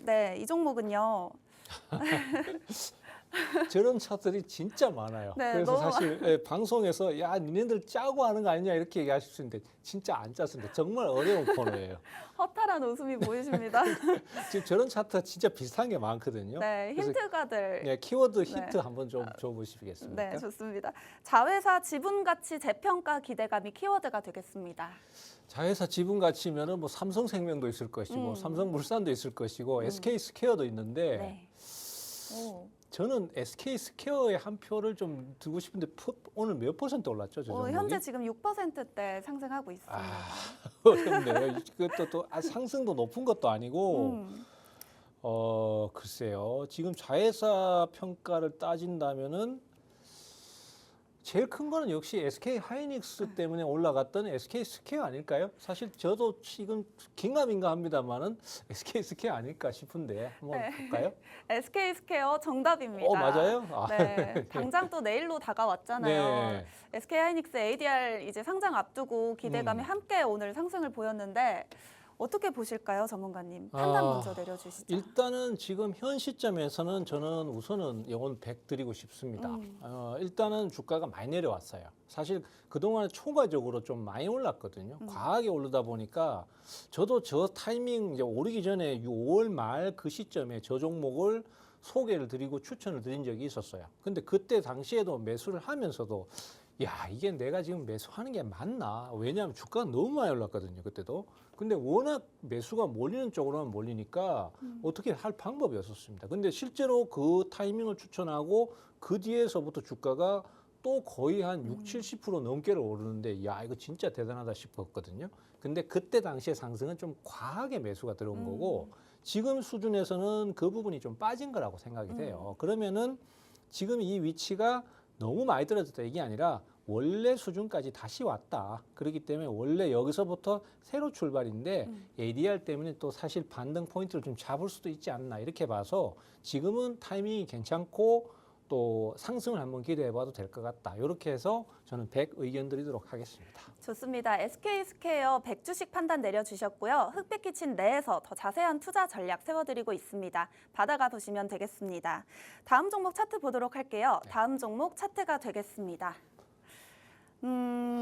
S1: 네, 이 종목은요.
S3: 저런 차들이 진짜 많아요.
S1: 네,
S3: 그래서
S1: 너무
S3: 사실 예, 방송에서 야 니네들 짜고 하는 거 아니냐 이렇게 얘기하실 수 있는데 진짜 안 짰습니다. 정말 어려운 코너예요.
S1: 허탈한 웃음이 보이십니다.
S3: 지금 저런 차트가 진짜 비슷한 게 많거든요.
S1: 네,
S3: 그래서
S1: 힌트가들.
S3: 네, 키워드
S1: 네.
S3: 힌트 한번 좀 줘보시겠습니까?
S1: 네, 좋습니다. 자회사 지분 가치 재평가 기대감이 키워드가 되겠습니다.
S3: 자회사 지분 가치면은 뭐 삼성생명도 있을 것이고 삼성물산도 있을 것이고 SK스퀘어도 있는데
S1: 네. 오.
S3: 저는 SK스퀘어에 한 표를 좀 두고 싶은데 오늘 몇 퍼센트 올랐죠, 저 종목이?
S1: 현재 지금 6%대 상승하고 있습니다.
S3: 어렵네요. 그것도 또 상승도 높은 것도 아니고 글쎄요. 지금 자회사 평가를 따진다면은 제일 큰 거는 역시 SK 하이닉스 때문에 올라갔던 SK 스퀘어 아닐까요? 사실 저도 지금 긴가민가 합니다만은 SK 스퀘어 아닐까 싶은데 한번
S1: 네.
S3: 볼까요?
S1: SK 스퀘어 정답입니다.
S3: 맞아요?
S1: 네, 당장 또 내일로 다가왔잖아요.
S3: 네.
S1: SK 하이닉스 ADR 이제 상장 앞두고 기대감이 함께 오늘 상승을 보였는데 어떻게 보실까요, 전문가님? 판단 먼저 내려주시죠.
S3: 일단은 지금 현 시점에서는 저는 우선은 영혼 100 드리고 싶습니다. 일단은 주가가 많이 내려왔어요. 사실 그동안 초과적으로 좀 많이 올랐거든요. 과하게 오르다 보니까 저도 저 타이밍 이제 오르기 전에 5월 말 그 시점에 저 종목을 소개를 드리고 추천을 드린 적이 있었어요. 근데 그때 당시에도 매수를 하면서도 야, 이게 내가 지금 매수하는 게 맞나? 왜냐하면 주가가 너무 많이 올랐거든요, 그때도. 근데 워낙 매수가 몰리는 쪽으로만 몰리니까 어떻게 할 방법이 없었습니다. 근데 실제로 그 타이밍을 추천하고 그 뒤에서부터 주가가 또 거의 한 60, 70% 넘게를 오르는데 야, 이거 진짜 대단하다 싶었거든요. 근데 그때 당시에 상승은 좀 과하게 매수가 들어온 거고 지금 수준에서는 그 부분이 좀 빠진 거라고 생각이 돼요. 그러면은 지금 이 위치가 너무 많이 떨어졌다 이게 아니라 원래 수준까지 다시 왔다. 그렇기 때문에 원래 여기서부터 새로 출발인데 ADR 때문에 또 사실 반등 포인트를 좀 잡을 수도 있지 않나 이렇게 봐서 지금은 타이밍이 괜찮고 또 상승을 한번 기대해 봐도 될 것 같다. 이렇게 해서 저는 100 의견 드리도록 하겠습니다.
S1: 좋습니다. SK 스퀘어 100주식 판단 내려주셨고요. 흑백 키친 내에서 더 자세한 투자 전략 세워드리고 있습니다. 받아가 보시면 되겠습니다. 다음 종목 차트 보도록 할게요. 다음 종목 차트가 되겠습니다.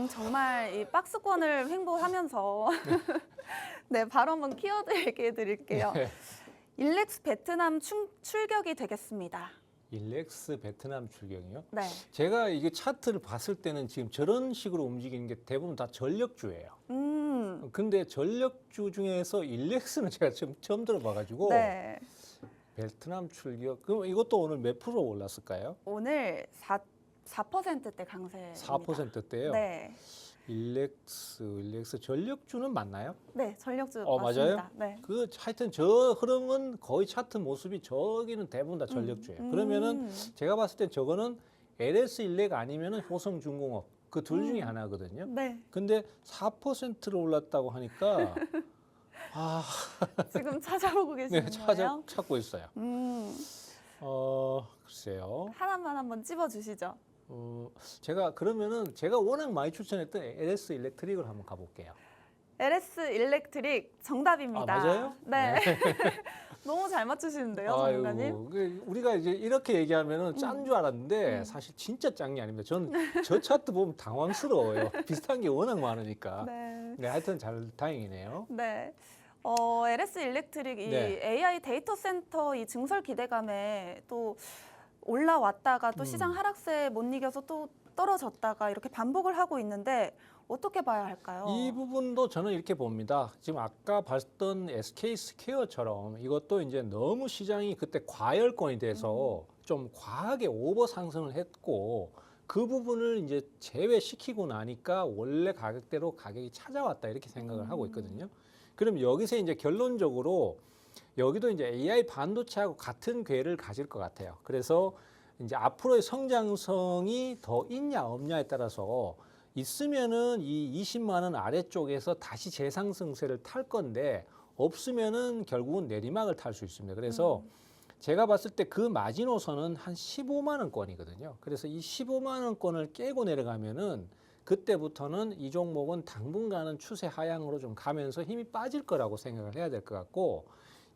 S1: 정말 이 박스권을 횡보하면서 네, 바로 한번 키워드 얘기해 드릴게요. 일렉스 베트남 출격이 되겠습니다.
S3: 일렉스 베트남 출격이요?
S1: 네.
S3: 제가 이게 차트를 봤을 때는 지금 저런 식으로 움직이는 게 대부분 다 전력주예요. 근데 전력주 중에서 일렉스는 제가 지금 처음 들어봐가지고
S1: 네.
S3: 베트남 출격. 그럼 이것도 오늘 몇 프로 올랐을까요?
S1: 오늘 4%대 강세입니다.
S3: 4%대요.
S1: 네.
S3: 일렉스 전력주는 맞나요?
S1: 네, 전력주
S3: 맞아요?
S1: 맞습니다. 네.
S3: 그 하여튼 저 흐름은 거의 차트 모습이 저기는 대부분 다 전력주예요. 그러면은 제가 봤을 때 저거는 LS 일렉 아니면은 효성중공업 그 둘 중에 하나거든요.
S1: 네.
S3: 근데 4%로 올랐다고 하니까
S1: 지금 찾아보고 계시는
S3: 네,
S1: 거예요?
S3: 찾고 있어요. 글쎄요.
S1: 하나만 한번 찝어주시죠.
S3: 제가 워낙 많이 추천했던 LS 일렉트릭을 한번 가볼게요.
S1: LS 일렉트릭 정답입니다.
S3: 맞아요?
S1: 네. 너무 잘 맞추시는데요, 전문가님.
S3: 우리가 이제 이렇게 얘기하면은 짠 줄 알았는데 사실 진짜 짠 게 아닙니다. 저는 저 차트 보면 당황스러워요. 비슷한 게 워낙 많으니까. 네, 하여튼 다행이네요.
S1: 네. LS 일렉트릭 이
S3: 네.
S1: AI 데이터 센터 이 증설 기대감에 또 올라왔다가 또 시장 하락세에 못 이겨서 또 떨어졌다가 이렇게 반복을 하고 있는데 어떻게 봐야 할까요?
S3: 이 부분도 저는 이렇게 봅니다. 지금 아까 봤던 SK 스퀘어처럼 이것도 이제 너무 시장이 그때 과열권이 돼서 좀 과하게 오버 상승을 했고 그 부분을 이제 제외시키고 나니까 원래 가격대로 가격이 찾아왔다 이렇게 생각을 하고 있거든요. 그럼 여기서 이제 결론적으로 여기도 이제 AI 반도체하고 같은 궤를 가질 것 같아요. 그래서 이제 앞으로의 성장성이 더 있냐 없냐에 따라서 있으면은 이 20만 원 아래쪽에서 다시 재상승세를 탈 건데 없으면은 결국은 내리막을 탈 수 있습니다. 그래서 제가 봤을 때 그 마지노선은 한 15만 원권이거든요. 그래서 이 15만 원권을 깨고 내려가면은 그때부터는 이 종목은 당분간은 추세 하향으로 좀 가면서 힘이 빠질 거라고 생각을 해야 될 것 같고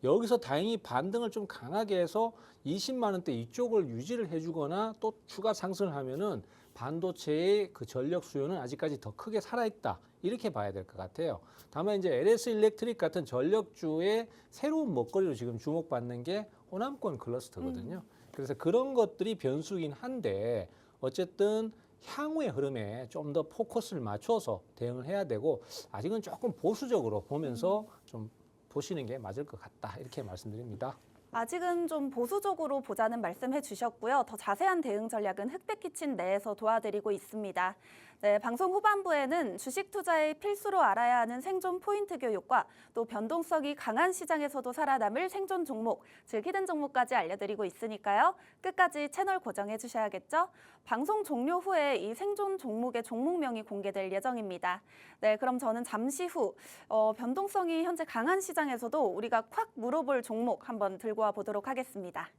S3: 여기서 다행히 반등을 좀 강하게 해서 20만 원대 이쪽을 유지를 해주거나 또 추가 상승을 하면은 반도체의 그 전력 수요는 아직까지 더 크게 살아있다. 이렇게 봐야 될 것 같아요. 다만 이제 LS 일렉트릭 같은 전력주의 새로운 먹거리로 지금 주목받는 게 호남권 클러스터거든요. 그래서 그런 것들이 변수긴 한데 어쨌든 향후의 흐름에 좀 더 포커스를 맞춰서 대응을 해야 되고 아직은 조금 보수적으로 보면서 좀 보시는 게 맞을 것 같다. 이렇게 말씀드립니다.
S1: 아직은 좀 보수적으로 보자는 말씀해 주셨고요. 더 자세한 대응 전략은 흑백키친 내에서 도와드리고 있습니다. 네, 방송 후반부에는 주식 투자의 필수로 알아야 하는 생존 포인트 교육과 또 변동성이 강한 시장에서도 살아남을 생존 종목, 즉 히든 종목까지 알려드리고 있으니까요. 끝까지 채널 고정해 주셔야겠죠? 방송 종료 후에 이 생존 종목의 종목명이 공개될 예정입니다. 네, 그럼 저는 잠시 후 변동성이 현재 강한 시장에서도 우리가 콱 물어볼 종목 한번 들고 와 보도록 하겠습니다.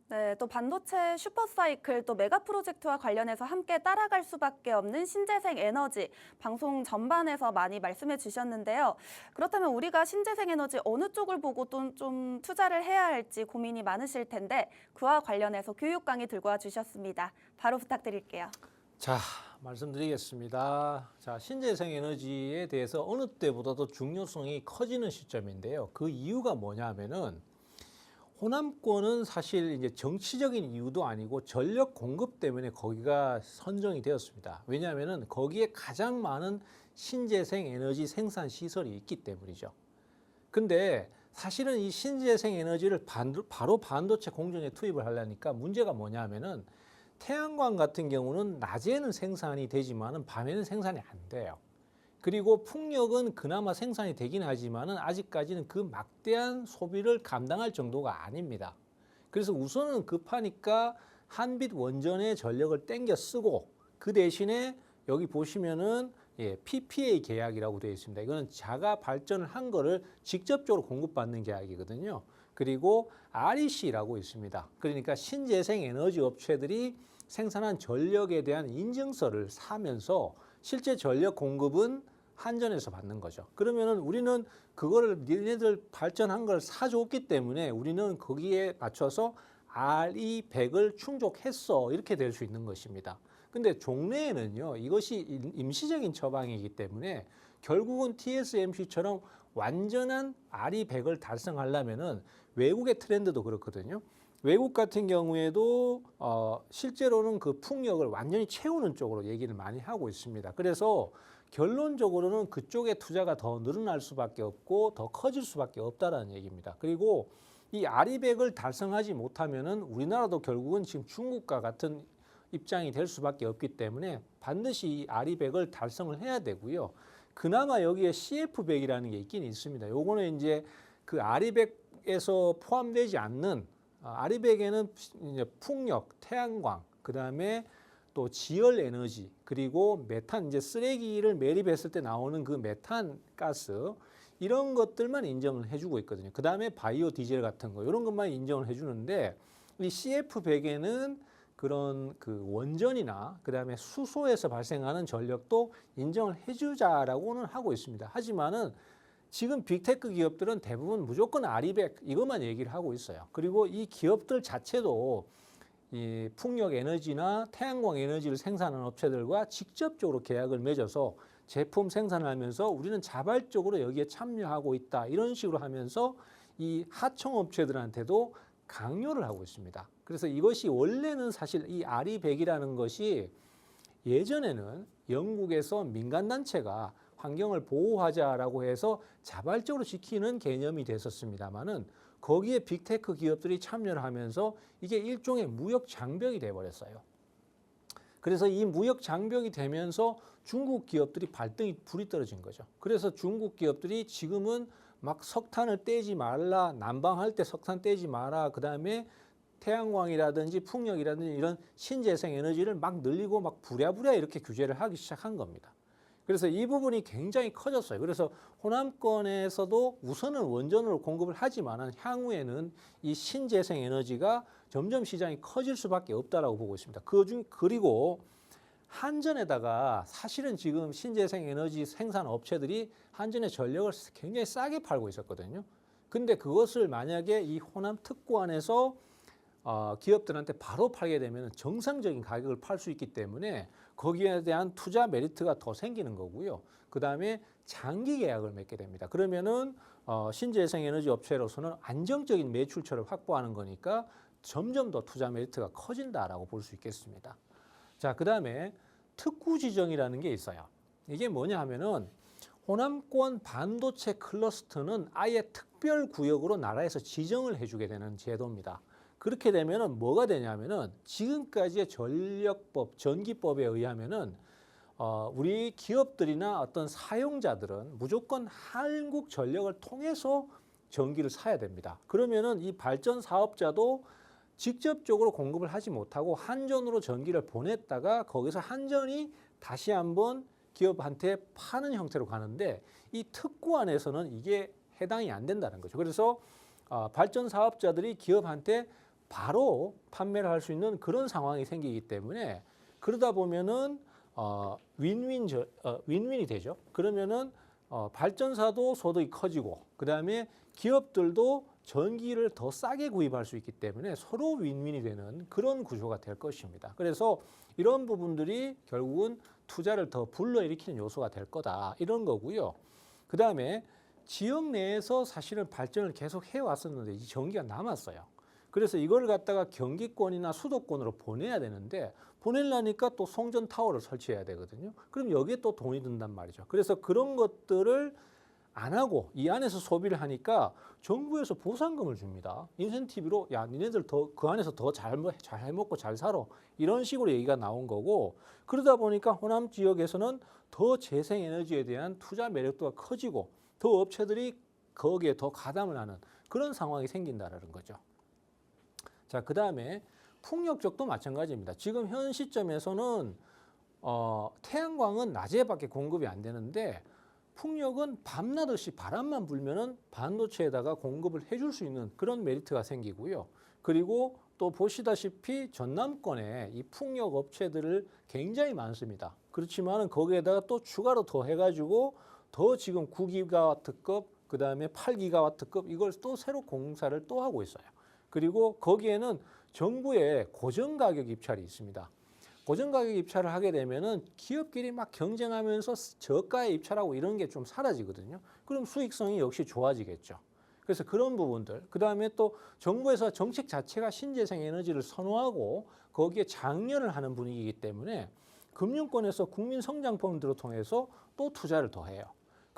S1: 네, 또 반도체 슈퍼사이클 또 메가 프로젝트와 관련해서 함께 따라갈 수밖에 없는 신재생 에너지 방송 전반에서 많이 말씀해 주셨는데요. 그렇다면 우리가 신재생 에너지 어느 쪽을 보고 또 좀 투자를 해야 할지 고민이 많으실 텐데 그와 관련해서 교육 강의 들고 와 주셨습니다. 바로 부탁드릴게요.
S3: 자, 말씀드리겠습니다. 자, 신재생 에너지에 대해서 어느 때보다도 중요성이 커지는 시점인데요. 그 이유가 뭐냐면은 호남권은 사실 이제 정치적인 이유도 아니고 전력 공급 때문에 거기가 선정이 되었습니다. 왜냐하면은 거기에 가장 많은 신재생 에너지 생산 시설이 있기 때문이죠. 근데 사실은 이 신재생 에너지를 바로 반도체 공정에 투입을 하려니까 문제가 뭐냐면은 태양광 같은 경우는 낮에는 생산이 되지만은 밤에는 생산이 안 돼요. 그리고 풍력은 그나마 생산이 되긴 하지만은 아직까지는 그 막대한 소비를 감당할 정도가 아닙니다. 그래서 우선은 급하니까 한빛 원전의 전력을 땡겨 쓰고 그 대신에 여기 보시면은 PPA 계약이라고 되어 있습니다. 이거는 자가 발전을 한 거를 직접적으로 공급받는 계약이거든요. 그리고 REC라고 있습니다. 그러니까 신재생 에너지 업체들이 생산한 전력에 대한 인증서를 사면서 실제 전력 공급은 한전에서 받는 거죠. 그러면은 우리는 그거를 니네들 발전한 걸 사줬기 때문에 우리는 거기에 맞춰서 RE100을 충족했어. 이렇게 될 수 있는 것입니다. 근데 종래에는요, 이것이 임시적인 처방이기 때문에 결국은 TSMC처럼 완전한 RE100을 달성하려면은 외국의 트렌드도 그렇거든요. 외국 같은 경우에도 실제로는 그 풍력을 완전히 채우는 쪽으로 얘기를 많이 하고 있습니다. 그래서 결론적으로는 그쪽에 투자가 더 늘어날 수밖에 없고 더 커질 수밖에 없다라는 얘기입니다. 그리고 이 RE100을 달성하지 못하면은 우리나라도 결국은 지금 중국과 같은 입장이 될 수밖에 없기 때문에 반드시 이 RE100을 달성을 해야 되고요. 그나마 여기에 CF100이라는 게 있긴 있습니다. 요거는 이제 그 RE100 풍력에서 포함되지 않는 아리백에는 이제 풍력, 태양광, 그다음에 또 지열 에너지, 그리고 메탄, 이제 쓰레기를 매립했을 때 나오는 그 메탄 가스, 이런 것들만 인정을 해주고 있거든요. 그다음에 바이오 디젤 같은 거 이런 것만 인정을 해주는데, 이 CF100에는 그런 그 원전이나 그다음에 수소에서 발생하는 전력도 인정을 해주자라고는 하고 있습니다. 하지만은 지금 빅테크 기업들은 대부분 무조건 아리백 이것만 얘기를 하고 있어요. 그리고 이 기업들 자체도 이 풍력 에너지나 태양광 에너지를 생산하는 업체들과 직접적으로 계약을 맺어서 제품 생산을 하면서 우리는 자발적으로 여기에 참여하고 있다, 이런 식으로 하면서 이 하청 업체들한테도 강요를 하고 있습니다. 그래서 이것이 원래는 사실 이 아리백이라는 것이 예전에는 영국에서 민간단체가 환경을 보호하자라고 해서 자발적으로 지키는 개념이 됐었습니다만은, 거기에 빅테크 기업들이 참여를 하면서 이게 일종의 무역 장벽이 돼버렸어요. 그래서 이 무역 장벽이 되면서 중국 기업들이 발등이 불이 떨어진 거죠. 그래서 중국 기업들이 지금은 막 석탄을 떼지 말라, 난방할 때 석탄 떼지 마라, 그다음에 태양광이라든지 풍력이라든지 이런 신재생 에너지를 막 늘리고 막 부랴부랴 이렇게 규제를 하기 시작한 겁니다. 그래서 이 부분이 굉장히 커졌어요. 그래서 호남권에서도 우선은 원전으로 공급을 하지만 향후에는 이 신재생 에너지가 점점 시장이 커질 수밖에 없다라고 보고 있습니다. 그리고 한전에다가 사실은 지금 신재생 에너지 생산 업체들이 한전의 전력을 굉장히 싸게 팔고 있었거든요. 근데 그것을 만약에 이 호남 특구안에서 기업들한테 바로 팔게 되면 정상적인 가격을 팔 수 있기 때문에 거기에 대한 투자 메리트가 더 생기는 거고요. 그 다음에 장기 계약을 맺게 됩니다. 그러면은 신재생 에너지 업체로서는 안정적인 매출처를 확보하는 거니까 점점 더 투자 메리트가 커진다라고 볼 수 있겠습니다. 자, 그 다음에 특구 지정이라는 게 있어요. 이게 뭐냐 하면은 호남권 반도체 클러스터는 아예 특별 구역으로 나라에서 지정을 해주게 되는 제도입니다. 그렇게 되면은 뭐가 되냐면은 지금까지의 전력법, 전기법에 의하면은 우리 기업들이나 어떤 사용자들은 무조건 한국 전력을 통해서 전기를 사야 됩니다. 그러면은 이 발전 사업자도 직접적으로 공급을 하지 못하고 한전으로 전기를 보냈다가 거기서 한전이 다시 한번 기업한테 파는 형태로 가는데, 이 특구안에서는 이게 해당이 안 된다는 거죠. 그래서 발전 사업자들이 기업한테 바로 판매를 할 수 있는 그런 상황이 생기기 때문에, 그러다 보면은 윈윈이 되죠. 그러면은 발전사도 소득이 커지고, 그 다음에 기업들도 전기를 더 싸게 구입할 수 있기 때문에 서로 윈윈이 되는 그런 구조가 될 것입니다. 그래서 이런 부분들이 결국은 투자를 더 불러일으키는 요소가 될 거다, 이런 거고요. 그 다음에 지역 내에서 사실은 발전을 계속 해왔었는데 이 전기가 남았어요. 그래서 이걸 갖다가 경기권이나 수도권으로 보내야 되는데, 보내려니까 또 송전 타워를 설치해야 되거든요. 그럼 여기에 또 돈이 든단 말이죠. 그래서 그런 것들을 안 하고 이 안에서 소비를 하니까 정부에서 보상금을 줍니다. 인센티브로 야, 니네들 더 그 안에서 더 잘 해먹고 잘 살아, 이런 식으로 얘기가 나온 거고, 그러다 보니까 호남 지역에서는 더 재생에너지에 대한 투자 매력도가 커지고 더 업체들이 거기에 더 가담을 하는 그런 상황이 생긴다는 거죠. 자, 그 다음에 풍력 쪽도 마찬가지입니다. 지금 현 시점에서는 태양광은 낮에밖에 공급이 안 되는데, 풍력은 밤낮 없이 바람만 불면은 반도체에다가 공급을 해줄 수 있는 그런 메리트가 생기고요. 그리고 또 보시다시피 전남권에 이 풍력 업체들을 굉장히 많습니다. 그렇지만은 거기에다가 또 추가로 더 해가지고 더 지금 9기가와트급, 그 다음에 8기가와트급 이걸 또 새로 공사를 또 하고 있어요. 그리고 거기에는 정부의 고정가격 입찰이 있습니다. 고정가격 입찰을 하게 되면은 기업끼리 막 경쟁하면서 저가에 입찰하고 이런 게 좀 사라지거든요. 그럼 수익성이 역시 좋아지겠죠. 그래서 그런 부분들, 그 다음에 또 정부에서 정책 자체가 신재생 에너지를 선호하고 거기에 장려를 하는 분위기이기 때문에 금융권에서 국민성장펀드를 통해서 또 투자를 더 해요.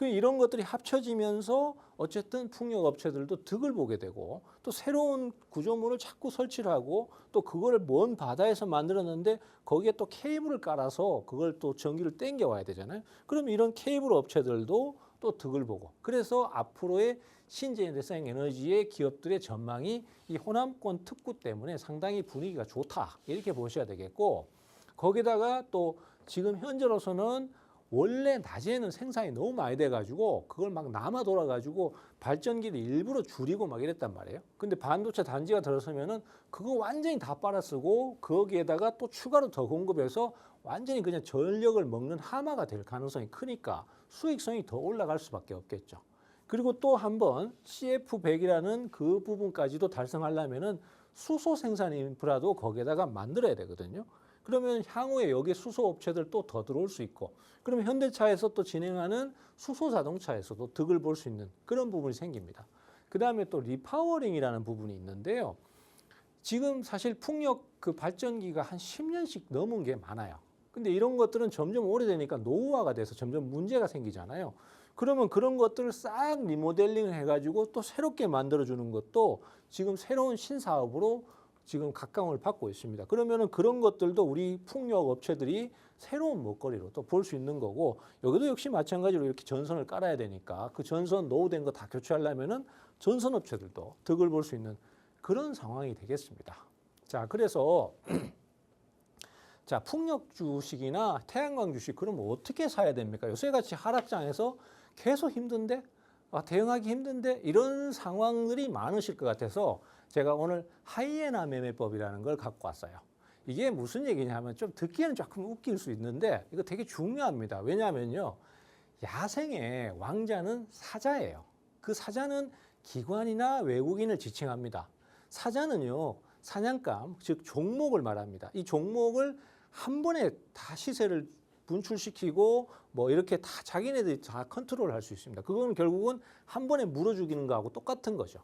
S3: 이런 것들이 합쳐지면서 어쨌든 풍력 업체들도 득을 보게 되고, 또 새로운 구조물을 자꾸 설치를 하고, 또 그걸 먼 바다에서 만들었는데 거기에 또 케이블을 깔아서 그걸 또 전기를 땡겨 와야 되잖아요. 그럼 이런 케이블 업체들도 또 득을 보고 그래서 앞으로의 신재생 에너지의 기업들의 전망이 이 호남권 특구 때문에 상당히 분위기가 좋다 이렇게 보셔야 되겠고 거기다가 또 지금 현재로서는 원래 낮에는 생산이 너무 많이 돼가지고 그걸 막 남아 돌아가지고 발전기를 일부러 줄이고 막 이랬단 말이에요. 근데 반도체 단지가 들어서면은 그거 완전히 다 빨아쓰고 거기에다가 또 추가로 더 공급해서 완전히 그냥 전력을 먹는 하마가 될 가능성이 크니까 수익성이 더 올라갈 수밖에 없겠죠. 그리고 또 한번 CF100이라는 그 부분까지도 달성하려면은 수소 생산 인프라도 거기에다가 만들어야 되거든요. 그러면 향후에 여기 수소 업체들 또 더 들어올 수 있고 그러면 현대차에서 또 진행하는 수소 자동차에서도 득을 볼 수 있는 그런 부분이 생깁니다. 그 다음에 또 리파워링이라는 부분이 있는데요. 지금 사실 풍력 그 발전기가 한 10년씩 넘은 게 많아요. 근데 이런 것들은 점점 오래되니까 노후화가 돼서 점점 문제가 생기잖아요. 그러면 그런 것들을 싹 리모델링을 해가지고 또 새롭게 만들어주는 것도 지금 새로운 신사업으로 지금 각광을 받고 있습니다. 그러면은 그런 것들도 우리 풍력 업체들이 새로운 먹거리로 또 볼 수 있는 거고 여기도 역시 마찬가지로 이렇게 전선을 깔아야 되니까 그 전선 노후된 거 다 교체하려면은 전선 업체들도 득을 볼 수 있는 그런 상황이 되겠습니다. 자, 그래서 자, 풍력 주식이나 태양광 주식 그러면 어떻게 사야 됩니까? 요새같이 하락장에서 계속 힘든데 대응하기 힘든데 이런 상황들이 많으실 것 같아서 제가 오늘 하이에나 매매법이라는 걸 갖고 왔어요. 이게 무슨 얘기냐 하면 좀 듣기에는 조금 웃길 수 있는데 이거 되게 중요합니다. 왜냐하면요. 야생의 왕자는 사자예요. 그 사자는 기관이나 외국인을 지칭합니다. 사자는요. 사냥감, 즉 종목을 말합니다. 이 종목을 한 번에 다 시세를 분출시키고 뭐 이렇게 다 자기네들이 다 컨트롤할 수 있습니다. 그건 결국은 한 번에 물어 죽이는 거하고 똑같은 거죠.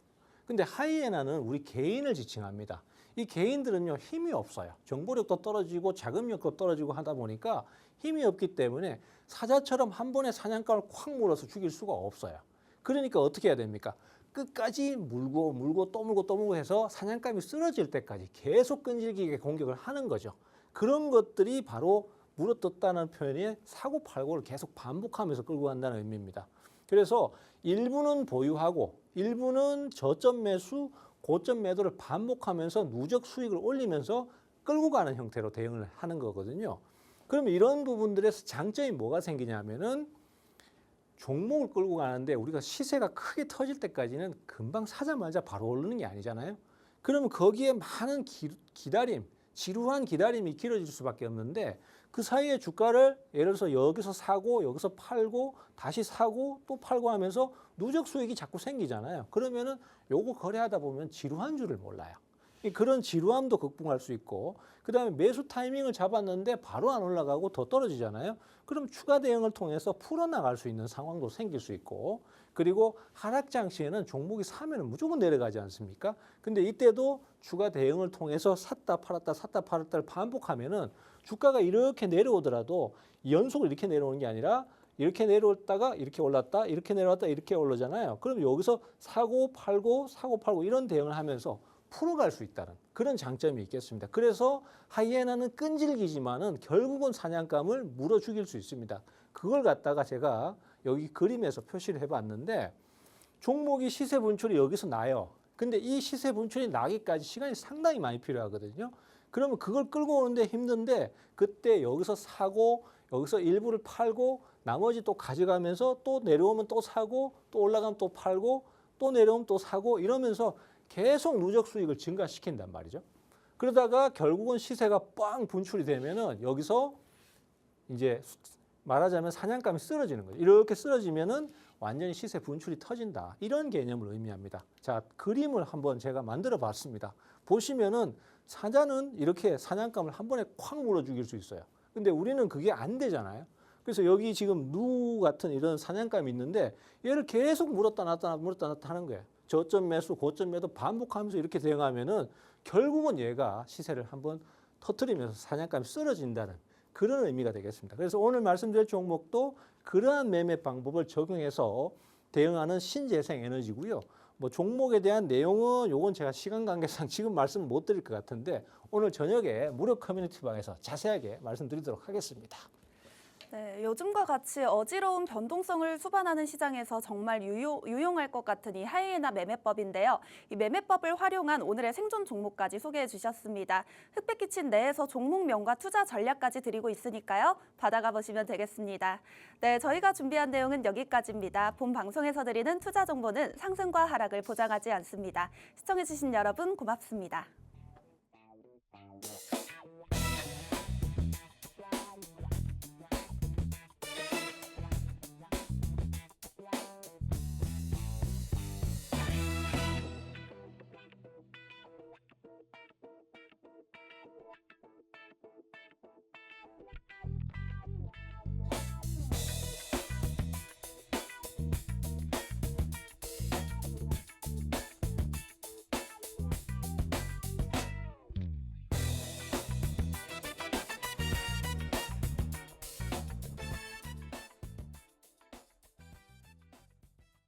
S3: 근데 하이에나는 우리 개인을 지칭합니다. 이 개인들은요 힘이 없어요. 정보력도 떨어지고 자금력도 떨어지고 하다 보니까 힘이 없기 때문에 사자처럼 한 번에 사냥감을 콱 물어서 죽일 수가 없어요. 그러니까 어떻게 해야 됩니까? 끝까지 물고 물고 또 물고 또 물고 해서 사냥감이 쓰러질 때까지 계속 끈질기게 공격을 하는 거죠. 그런 것들이 바로 물어뜯다는 표현이 사고팔고를 계속 반복하면서 끌고 간다는 의미입니다. 그래서 일부는 보유하고 일부는 저점 매수, 고점 매도를 반복하면서 누적 수익을 올리면서 끌고 가는 형태로 대응을 하는 거거든요. 그러면 이런 부분들에서 장점이 뭐가 생기냐면은 종목을 끌고 가는데 우리가 시세가 크게 터질 때까지는 금방 사자마자 바로 오르는 게 아니잖아요. 그러면 거기에 많은 기다림, 지루한 기다림이 길어질 수밖에 없는데 그 사이에 주가를 예를 들어서 여기서 사고 여기서 팔고 다시 사고 또 팔고 하면서 누적 수익이 자꾸 생기잖아요. 그러면은 요거 거래하다 보면 지루한 줄을 몰라요. 그런 지루함도 극복할 수 있고 그다음에 매수 타이밍을 잡았는데 바로 안 올라가고 더 떨어지잖아요. 그럼 추가 대응을 통해서 풀어나갈 수 있는 상황도 생길 수 있고 그리고 하락장 시에는 종목이 사면 무조건 내려가지 않습니까? 근데 이때도 추가 대응을 통해서 샀다 팔았다를 반복하면은 주가가 이렇게 내려오더라도 연속으로 이렇게 내려오는 게 아니라 이렇게 내려왔다가 이렇게 올랐다 이렇게 내려왔다 이렇게 올라잖아요. 그럼 여기서 사고 팔고 이런 대응을 하면서 풀어갈 수 있다는 그런 장점이 있겠습니다. 그래서 하이에나는 끈질기지만은 결국은 사냥감을 물어 죽일 수 있습니다. 그걸 갖다가 제가 여기 그림에서 표시를 해봤는데 종목이 시세 분출이 여기서 나요. 근데 이 시세 분출이 나기까지 시간이 상당히 많이 필요하거든요. 그러면 그걸 끌고 오는데 힘든데 그때 여기서 사고 여기서 일부를 팔고 나머지 또 가져가면서 또 내려오면 또 사고 또 올라가면 또 팔고 또 내려오면 또 사고 이러면서 계속 누적 수익을 증가시킨단 말이죠. 그러다가 결국은 시세가 빵 분출이 되면은 여기서 이제 말하자면 사냥감이 쓰러지는 거죠. 이렇게 쓰러지면은 완전히 시세 분출이 터진다. 이런 개념을 의미합니다. 자, 그림을 한번 제가 만들어 봤습니다. 보시면은 사자는 이렇게 사냥감을 한 번에 콱 물어 죽일 수 있어요. 근데 우리는 그게 안 되잖아요. 그래서 여기 지금 누 같은 이런 사냥감이 있는데 얘를 계속 물었다 놨다 하는 거예요. 저점 매수, 고점 매도 반복하면서 이렇게 대응하면은 결국은 얘가 시세를 한번 터뜨리면서 사냥감이 쓰러진다는 그런 의미가 되겠습니다. 그래서 오늘 말씀드릴 종목도 그러한 매매 방법을 적용해서 대응하는 신재생 에너지고요. 뭐 종목에 대한 내용은 요건 제가 시간 관계상 지금 말씀을 못 드릴 것 같은데 오늘 저녁에 무료 커뮤니티 방에서 자세하게 말씀드리도록 하겠습니다.
S1: 네, 요즘과 같이 어지러운 변동성을 수반하는 시장에서 정말 유용할 것 같은 이 하이에나 매매법인데요. 이 매매법을 활용한 오늘의 생존 종목까지 소개해 주셨습니다. 흑백기친 내에서 종목명과 투자 전략까지 드리고 있으니까요. 받아가 보시면 되겠습니다. 네, 저희가 준비한 내용은 여기까지입니다. 본 방송에서 드리는 투자 정보는 상승과 하락을 보장하지 않습니다. 시청해 주신 여러분 고맙습니다.